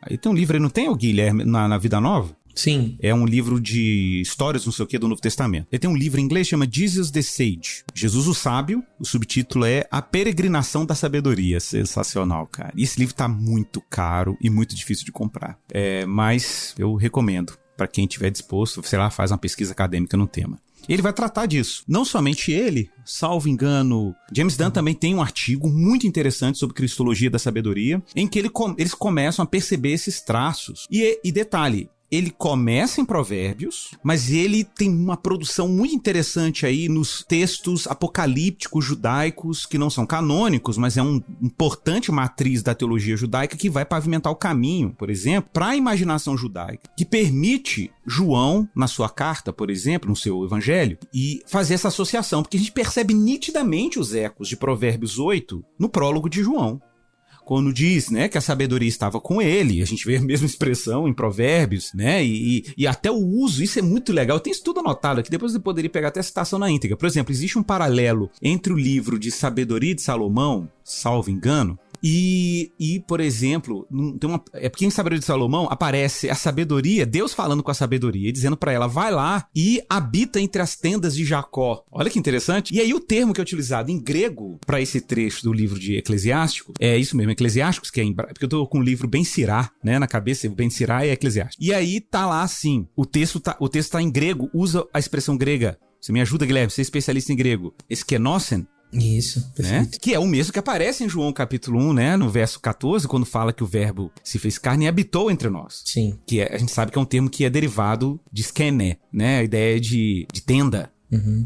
Aí tem um livro aí, não tem o Guilherme na Vida Nova? Sim. É um livro de histórias, não sei o que, do Novo Testamento. Ele tem um livro em inglês que chama Jesus the Sage. Jesus o Sábio. O subtítulo é A Peregrinação da Sabedoria. Sensacional, cara. E esse livro tá muito caro e muito difícil de comprar. Mas eu recomendo para quem estiver disposto, sei lá, faz uma pesquisa acadêmica no tema. Ele vai tratar disso. Não somente ele, salvo engano, James Dunn também tem um artigo muito interessante sobre Cristologia da Sabedoria, em que eles começam a perceber esses traços. E detalhe, ele começa em Provérbios, mas ele tem uma produção muito interessante aí nos textos apocalípticos judaicos, que não são canônicos, mas é uma importante matriz da teologia judaica que vai pavimentar o caminho, por exemplo, para a imaginação judaica, que permite João, na sua carta, por exemplo, no seu evangelho, e fazer essa associação, porque a gente percebe nitidamente os ecos de Provérbios 8 no prólogo de João. quando diz, né, que a sabedoria estava com ele. A gente vê a mesma expressão em Provérbios, né, e até o uso, isso é muito legal. Tem isso tudo anotado aqui, depois você poderia pegar até a citação na íntegra. Por exemplo, existe um paralelo entre o livro de Sabedoria de Salomão, salvo engano, e por exemplo, é porque em Sabedoria de Salomão aparece a sabedoria, Deus falando com a sabedoria e dizendo pra ela, vai lá e habita entre as tendas de Jacó. Olha que interessante. E aí o termo que é utilizado em grego pra esse trecho do livro de Eclesiástico, é isso mesmo, Eclesiásticos, que é porque eu tô com o livro Ben Sirá, né, na cabeça, Ben Sirá é Eclesiástico. E aí tá lá assim, o texto tá em grego, usa a expressão grega. Você me ajuda, Guilherme, você é especialista em grego. Esquenosen. Isso, perfeito. Né? Que é o mesmo que aparece em João capítulo 1, né? No verso 14, quando fala que o verbo se fez carne e habitou entre nós. Sim. Que a gente sabe que é um termo que é derivado de skene, né? A ideia de tenda.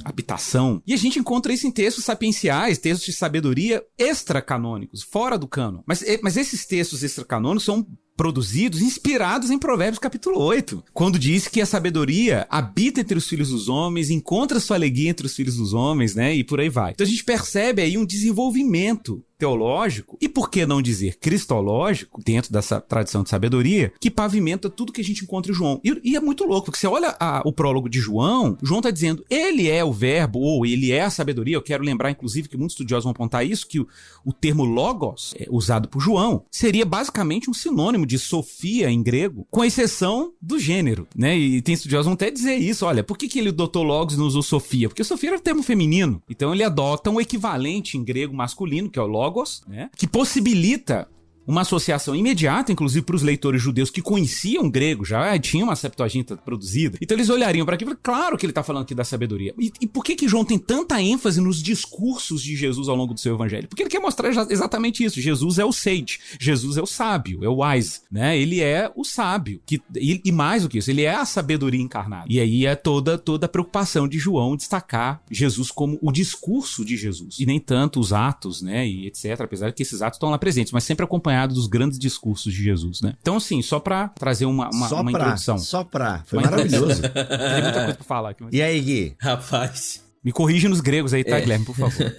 Habitação. E a gente encontra isso em textos sapienciais, textos de sabedoria extracanônicos, fora do cânon. Mas esses textos extracanônicos são produzidos, inspirados em Provérbios capítulo 8, quando diz que a sabedoria habita entre os filhos dos homens, encontra sua alegria entre os filhos dos homens, né? E por aí vai. Então a gente percebe aí um desenvolvimento teológico, e por que não dizer cristológico, dentro dessa tradição de sabedoria, que pavimenta tudo que a gente encontra em João. E é muito louco, porque você olha o prólogo de João tá dizendo, ele é o verbo, ou ele é a sabedoria. Eu quero lembrar, inclusive, que muitos estudiosos vão apontar isso, que o termo logos, usado por João, seria basicamente um sinônimo de sofia em grego, com exceção do gênero, né? E tem estudiosos que vão até dizer isso, olha, por que ele adotou logos e não usou sofia? Porque sofia era um termo feminino, então ele adota um equivalente em grego masculino, que é o logos, né? Que possibilita uma associação imediata, inclusive para os leitores judeus que conheciam grego, já tinha uma Septuaginta produzida. Então eles olhariam para aquilo e falaram, claro que ele está falando aqui da sabedoria. E por que João tem tanta ênfase nos discursos de Jesus ao longo do seu evangelho? Porque ele quer mostrar exatamente isso. Jesus é o sage, Jesus é o sábio, é o wise, né? Ele é o sábio. E mais do que isso, ele é a sabedoria encarnada. E aí é toda a preocupação de João destacar Jesus como o discurso de Jesus. E nem tanto os atos, né? E etc. Apesar de que esses atos estão lá presentes, mas sempre acompanhados dos grandes discursos de Jesus, né? Então, assim, só pra trazer uma introdução. Foi maravilhoso. Tem muita coisa pra falar aqui. Mas... E aí, Gui? Rapaz... Me corrija nos gregos aí, tá, Guilherme, por favor.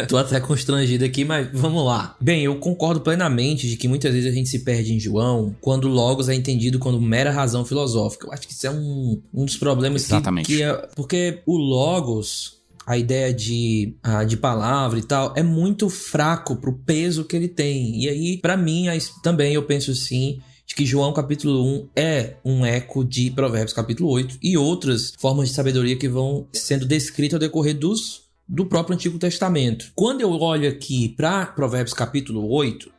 Tô até constrangido aqui, mas vamos lá. Bem, eu concordo plenamente de que muitas vezes a gente se perde em João quando logos é entendido como mera razão filosófica. Eu acho que isso é um dos problemas. Exatamente. Porque o logos... A ideia de palavra e tal é muito fraco pro peso que ele tem. E aí, pra mim, também eu penso assim, de que João capítulo 1 é um eco de Provérbios capítulo 8 e outras formas de sabedoria que vão sendo descritas ao decorrer do próprio Antigo Testamento. Quando eu olho aqui para Provérbios capítulo 8,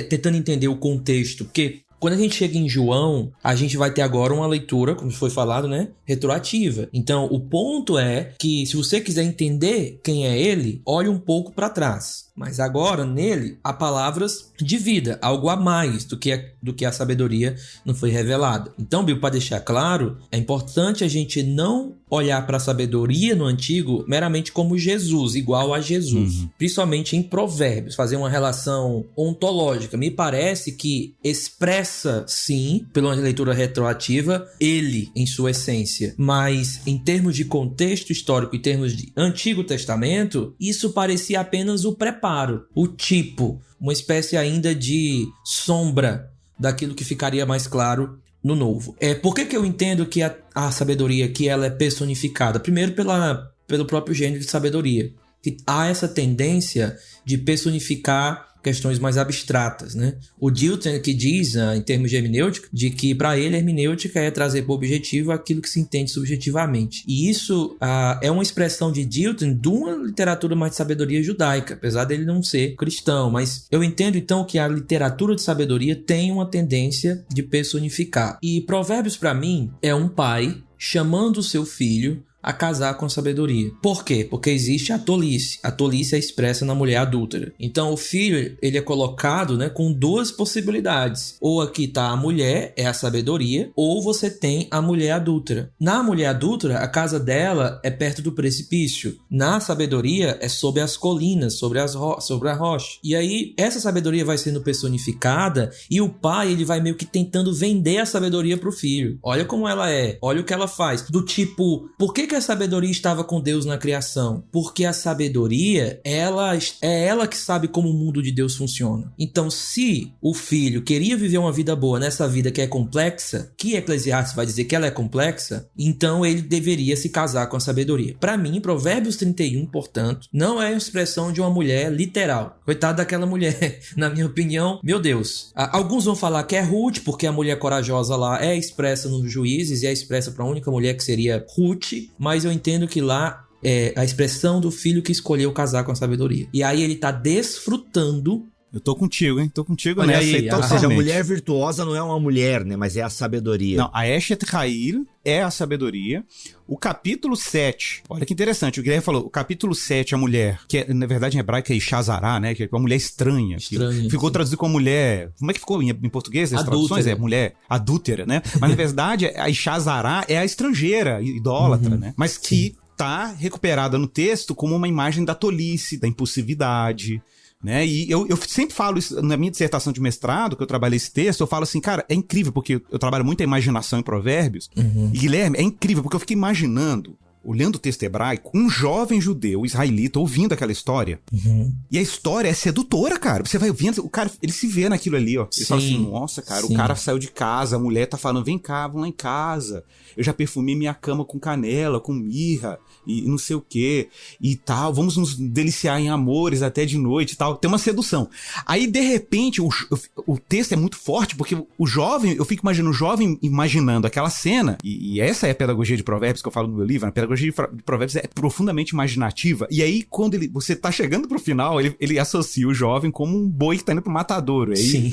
tentando entender o contexto, porque quando a gente chega em João, a gente vai ter agora uma leitura, como foi falado, né? Retroativa. Então, o ponto é que se você quiser entender quem é ele, olhe um pouco para trás. Mas agora, nele, há palavras de vida, algo a mais do que a sabedoria não foi revelada. Então, Bill, para deixar claro, é importante a gente não olhar para a sabedoria no Antigo meramente como Jesus, igual a Jesus. Principalmente em Provérbios, fazer uma relação ontológica. Me parece que expressa, sim, pela leitura retroativa, ele em sua essência. Mas, em termos de contexto histórico, em termos de Antigo Testamento, isso parecia apenas o preparo, o tipo, uma espécie ainda de sombra daquilo que ficaria mais claro no Novo. Por que eu entendo que a sabedoria aqui ela é personificada? Primeiro pelo próprio gênero de sabedoria, que há essa tendência de personificar questões mais abstratas, né? O Dilthey que diz, em termos de hermenêutica, de que para ele a hermenêutica é trazer para o objetivo aquilo que se entende subjetivamente. E isso é uma expressão de Dilthey de uma literatura mais de sabedoria judaica, apesar dele não ser cristão. Mas eu entendo então que a literatura de sabedoria tem uma tendência de personificar. E Provérbios para mim é um pai chamando o seu filho a casar com a sabedoria. Por quê? Porque existe a tolice. A tolice é expressa na mulher adúltera. Então o filho, ele é colocado, né, com duas possibilidades. Ou aqui tá a mulher, é a sabedoria, ou você tem a mulher adúltera. Na mulher adúltera, a casa dela é perto do precipício. Na sabedoria, é sobre as colinas, sobre a rocha. E aí, essa sabedoria vai sendo personificada e o pai, ele vai meio que tentando vender a sabedoria pro filho. Olha como ela é, olha o que ela faz. Do tipo, por que que a sabedoria estava com Deus na criação? Porque a sabedoria, ela que sabe como o mundo de Deus funciona. Então, se o filho queria viver uma vida boa nessa vida que é complexa, que Eclesiastes vai dizer que ela é complexa, então ele deveria se casar com a sabedoria. Para mim, Provérbios 31, portanto, não é a expressão de uma mulher literal. Coitada daquela mulher, na minha opinião, meu Deus. Alguns vão falar que é Ruth, porque a mulher corajosa lá é expressa nos Juízes e é expressa para a única mulher que seria Ruth, mas eu entendo que lá é a expressão do filho que escolheu casar com a sabedoria. E aí ele tá desfrutando. Eu tô contigo, hein? Tô contigo Olha nessa aí, ou seja, a mulher virtuosa não é uma mulher, né? Mas é a sabedoria. Não, a Eshet Ha'il é a sabedoria. O capítulo 7, olha que interessante, o Guilherme falou, o capítulo 7, a mulher, que é, na verdade em hebraico é Ishazará, né? Que é uma mulher estranha. Ficou traduzido como mulher, como é que ficou em português? As traduções é mulher adúltera, né? Mas na verdade a Ishazará é a estrangeira, idólatra, né? Mas que tá recuperada no texto como uma imagem da tolice, da impulsividade, né? E eu sempre falo isso na minha dissertação de mestrado, que eu trabalhei esse texto, eu falo assim, cara, é incrível, porque eu trabalho muito a imaginação em Provérbios, e Guilherme, é incrível, porque eu fiquei imaginando, olhando o texto hebraico, um jovem judeu, israelita, ouvindo aquela história, e a história é sedutora, cara, você vai ouvindo, o cara, ele se vê naquilo ali, ó, ele fala assim, nossa, cara, o cara saiu de casa, a mulher tá falando, vem cá, vamos lá em casa, eu já perfumei minha cama com canela, com mirra, e não sei o que, e tal, vamos nos deliciar em amores até de noite e tal, tem uma sedução. Aí, de repente, o texto é muito forte, porque o jovem, eu fico imaginando o jovem imaginando aquela cena, e essa é a pedagogia de Provérbios que eu falo no meu livro, a pedagogia de Provérbios é profundamente imaginativa, e aí, quando você tá chegando pro final, ele associa o jovem como um boi que tá indo pro matadouro, aí,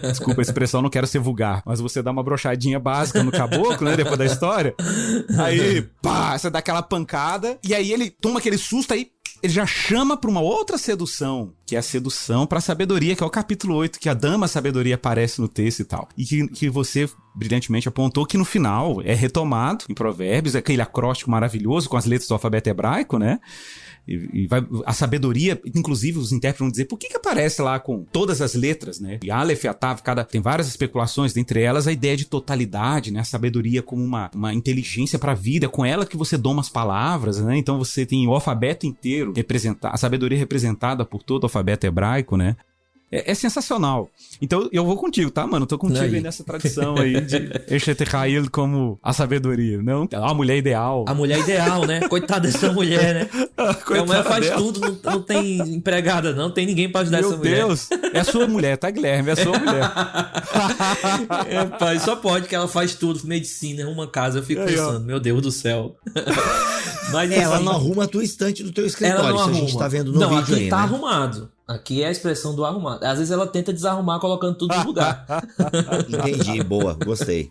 desculpa a expressão, não quero ser vulgar, mas você dá uma brochadinha básica no caboclo, né, depois da história, aí, pá, você dá aquela pancada, e aí ele toma aquele susto, aí ele já chama pra uma outra sedução, que é a sedução pra sabedoria, que é o capítulo 8, que a dama sabedoria aparece no texto e tal. E que você brilhantemente apontou que no final é retomado em Provérbios, é aquele acróstico maravilhoso com as letras do alfabeto hebraico, né? E vai, a sabedoria, inclusive os intérpretes vão dizer por que aparece lá com todas as letras, né? E Aleph, Atav, tem várias especulações, dentre elas a ideia de totalidade, né? A sabedoria como uma inteligência para a vida, com ela que você doma as palavras, né? Então você tem o alfabeto inteiro representado, a sabedoria representada por todo o alfabeto hebraico, né? É sensacional. Então eu vou contigo, tá, mano? Eu tô contigo aí nessa tradição aí de Eshet Ha'il como a sabedoria, não? A mulher ideal. A mulher ideal, né? Coitada dessa mulher, né? A mulher faz tudo, não tem empregada, não tem ninguém pra ajudar essa mulher. Meu Deus! É a sua mulher, tá, Guilherme? É a sua mulher. Pai, só pode que ela faz tudo, medicina, uma casa. Eu fico pensando, meu Deus do céu. Mas, ela assim, não arruma a tua estante do teu escritório, isso a gente tá vendo no vídeo aqui aí, tá né? arrumado. Aqui é a expressão do arrumado. Às vezes ela tenta desarrumar colocando tudo no lugar. Entendi, boa, gostei.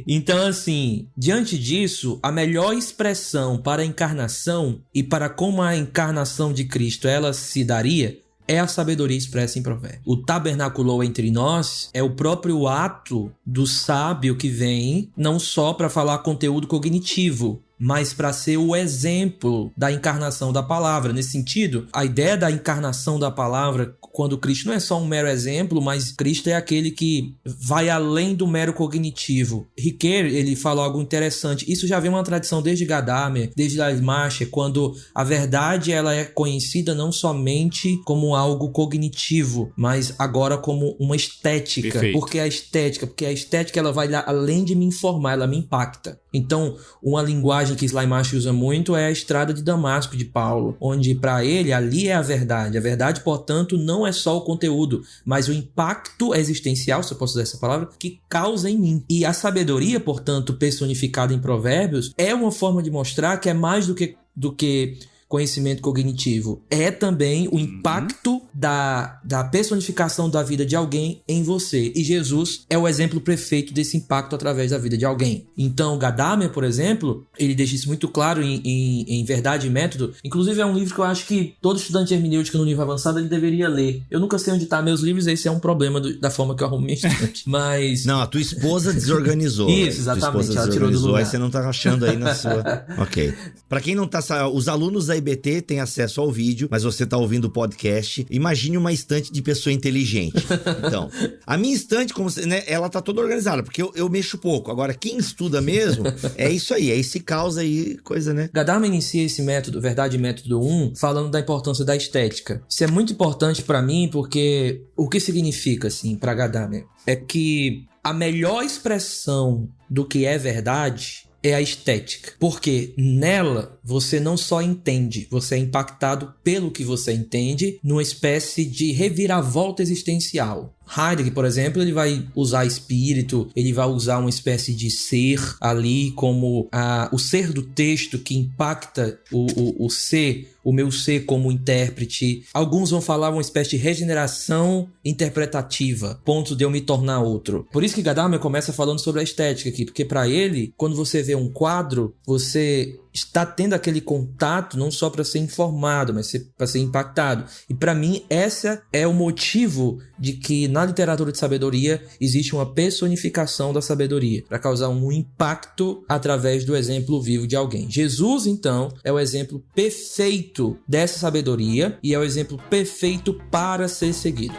Então, assim, diante disso, a melhor expressão para a encarnação e para como a encarnação de Cristo ela se daria é a sabedoria expressa em Provérbios. O tabernaculou entre nós é o próprio ato do sábio que vem não só para falar conteúdo cognitivo, mas para ser o exemplo da encarnação da palavra. Nesse sentido, a ideia da encarnação da palavra, quando Cristo não é só um mero exemplo, mas Cristo é aquele que vai além do mero cognitivo. Ricoeur, ele falou algo interessante. Isso já vem uma tradição desde Gadamer, desde Leibniz, quando a verdade ela é conhecida não somente como algo cognitivo, mas agora como uma estética. Perfeito. Porque a estética ela vai além de me informar, ela me impacta. Então, uma linguagem que Schleiermacher usa muito é a Estrada de Damasco de Paulo, onde para ele ali é a verdade. A verdade, portanto, não é só o conteúdo, mas o impacto existencial, se eu posso usar essa palavra, que causa em mim. E a sabedoria, portanto, personificada em Provérbios, é uma forma de mostrar que é mais do que conhecimento cognitivo. É também o impacto da personificação da vida de alguém em você. E Jesus é o exemplo perfeito desse impacto através da vida de alguém. Então, Gadamer, por exemplo, ele deixa isso muito claro em Verdade e Método. Inclusive, é um livro que eu acho que todo estudante de hermenêutica no nível avançado ele deveria ler. Eu nunca sei onde tá meus livros, esse é um problema da forma que eu arrumo minha estante. Mas... Não, a tua esposa desorganizou. Isso, exatamente. Ela tirou do lugar. Aí você não tá achando aí na sua... Ok. Pra quem não tá... Os alunos da IBT têm acesso ao vídeo, mas você tá ouvindo o podcast. imagine uma estante de pessoa inteligente. Então, a minha estante, né, ela tá toda organizada, porque eu mexo pouco. Agora, quem estuda mesmo, é isso aí, é esse caos aí, coisa, né? Gadamer inicia esse método, Verdade Método 1, falando da importância da estética. Isso é muito importante pra mim, porque o que significa, assim, pra Gadamer? É que a melhor expressão do que é verdade é a estética. Porque nela você não só entende, você é impactado pelo que você entende numa espécie de reviravolta existencial. Heidegger, por exemplo, ele vai usar espírito, ele vai usar uma espécie de ser ali como o ser do texto que impacta o ser, o meu ser como intérprete. Alguns vão falar uma espécie de regeneração interpretativa, ponto de eu me tornar outro. Por isso que Gadamer começa falando sobre a estética aqui, porque para ele, quando você vê um quadro, você está tendo aquele contato não só para ser informado, mas para ser impactado. E para mim, esse é o motivo de que na literatura de sabedoria existe uma personificação da sabedoria, para causar um impacto através do exemplo vivo de alguém. Jesus, então, é o exemplo perfeito dessa sabedoria e é o exemplo perfeito para ser seguido.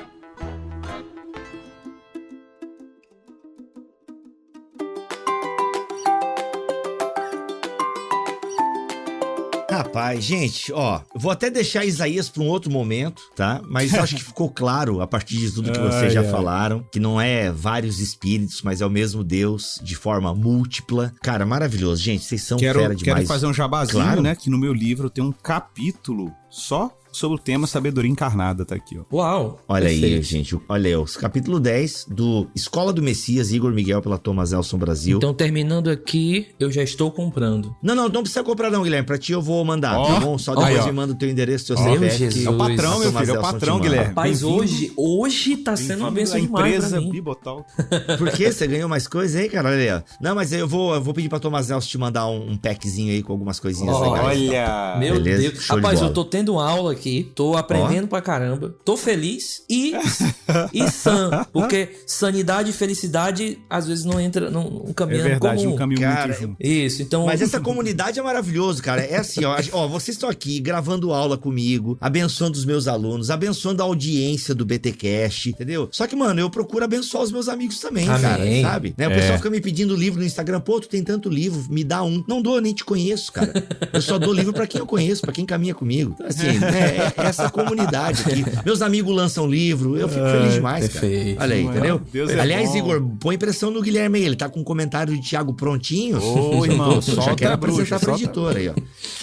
Rapaz, gente, ó, vou até deixar Isaías para um outro momento, tá? Mas eu acho que ficou claro, a partir de tudo que vocês já falaram, que não é vários espíritos, mas é o mesmo Deus, de forma múltipla. Cara, maravilhoso. Gente, vocês são fera demais. Quero fazer um jabazinho, claro, né? Que no meu livro tem um capítulo só sobre o tema sabedoria encarnada, tá aqui, ó. Uau! Olha perfeito. aí, gente. Olha aí, o capítulo 10 do Escola do Messias, Igor Miguel, pela Thomas Nelson Brasil. Então, terminando aqui, eu já estou comprando. Não precisa comprar não, Guilherme. Pra ti eu vou mandar, tá bom? Só depois me manda o teu endereço, teu Meu CPF. Jesus. É o patrão, meu filho, é o patrão, Guilherme. Rapaz, hoje tá sendo uma bênção demais pra mim. Bibotalk. Por quê? Você ganhou mais coisa aí, cara? Olha aí, ó. Não, mas eu vou pedir pra Thomas Nelson te mandar um packzinho aí com algumas coisinhas legais. Olha! Meu beleza? Deus. Show de Rapaz, bola. eu tô tendo aula aqui, tô aprendendo pra caramba, tô feliz e sã, porque sanidade e felicidade às vezes não entra num caminho comum. É verdade, um caminho Cara, muito junto. Isso, então... Mas essa comunidade é maravilhoso, cara. É assim, ó, vocês estão aqui gravando aula comigo, abençoando os meus alunos, abençoando a audiência do BTcast, entendeu? Só que, mano, eu procuro abençoar os meus amigos também, Amém. cara, sabe? Né? O pessoal fica me pedindo livro no Instagram, pô, tu tem tanto livro, me dá um. Não dou, eu nem te conheço, cara. Eu só dou livro pra quem eu conheço, pra quem caminha comigo. Então, assim, né, essa comunidade aqui. Meus amigos lançam livro, eu fico feliz demais, perfeito. cara. Olha aí, entendeu? Deus é Aliás, bom. Igor, põe pressão no Guilherme aí, ele tá com um comentário de Thiago prontinho. Ô, irmão, já solta quero a bruxa, apresentar pra solta. editora aí, ó.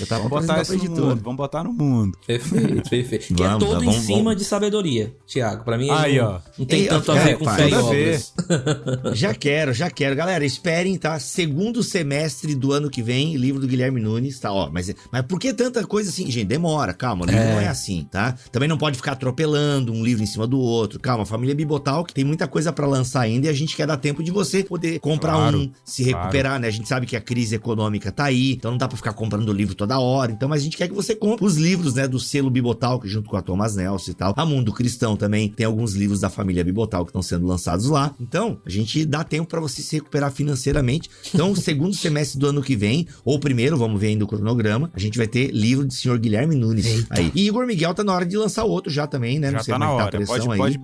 Eu tava Vamos botar isso no mundo, vamos botar no mundo. Perfeito. Que é Vamos, todo vamos, em cima de sabedoria, Thiago. Pra mim, Aí, não, ó. não tem Ei, tanto a ver com pai, fé e tudo a ver. obras. Já quero. Galera, esperem, tá? Segundo semestre do ano que vem, livro do Guilherme Nunes, tá? Ó, mas por que tanta coisa assim? Gente, demora, calma, o livro não é assim, tá? Também não pode ficar atropelando um livro em cima do outro. Calma, família Bibotalk tem muita coisa pra lançar ainda e a gente quer dar tempo de você poder comprar se recuperar, né? A gente sabe que a crise econômica tá aí, então não dá pra ficar comprando livro toda hora. Então, mas a gente quer que você compre os livros, né, do selo Bibotalk junto com a Thomas Nelson e tal. A Mundo Cristão também tem alguns livros da família Bibotalk que estão sendo lançados lá. Então, a gente dá tempo pra você se recuperar financeiramente. Então, segundo semestre do ano que vem, ou primeiro, vamos ver ainda o cronograma, a gente vai ter livro do senhor Guilherme Nunes. Aí. E Igor Miguel tá na hora de lançar outro já também, né? Já Não sei tá como na é que hora, a pressão aí. pode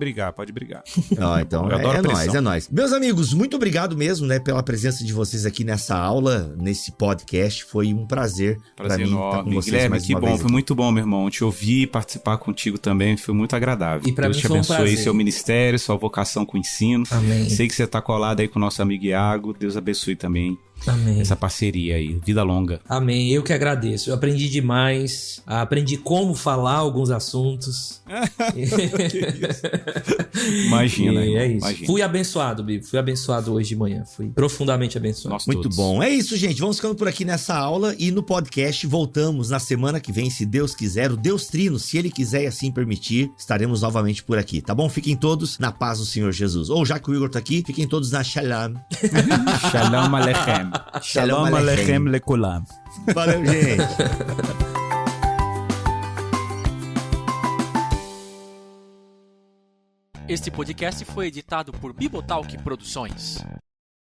brigar. Ó, então Eu adoro pressão. é nóis. Meus amigos, muito obrigado mesmo, né, pela presença de vocês aqui nessa aula, nesse podcast. Foi um prazer pra mim estar com vocês Guilherme, mais que uma bom, vez foi aqui. muito bom, meu irmão. Te ouvir e participar contigo também foi muito agradável. E pra Deus mim te foi um abençoe prazer. seu ministério, sua vocação com o ensino. Amém. Sei que você tá colado aí com o nosso amigo Iago. Deus abençoe também Amém. essa parceria aí. Vida longa. Amém. Eu que agradeço. Eu aprendi demais. Aprendi como falar alguns assuntos. Imagina, E irmão, é isso. imagina. Fui abençoado, Bibo. Fui abençoado hoje de manhã. Fui profundamente abençoado. Nós Muito todos. bom. É isso, gente. Vamos ficando por aqui nessa aula e no podcast voltamos na semana que vem, se Deus quiser. O Deus Trino, se Ele quiser e assim permitir, estaremos novamente por aqui, tá bom? Fiquem todos na paz do Senhor Jesus. Ou já que o Igor tá aqui, fiquem todos na Shalom. Shalom Alechem. Shalom Alechem Lekulam. Valeu, gente. Este podcast foi editado por Bibotalk Produções.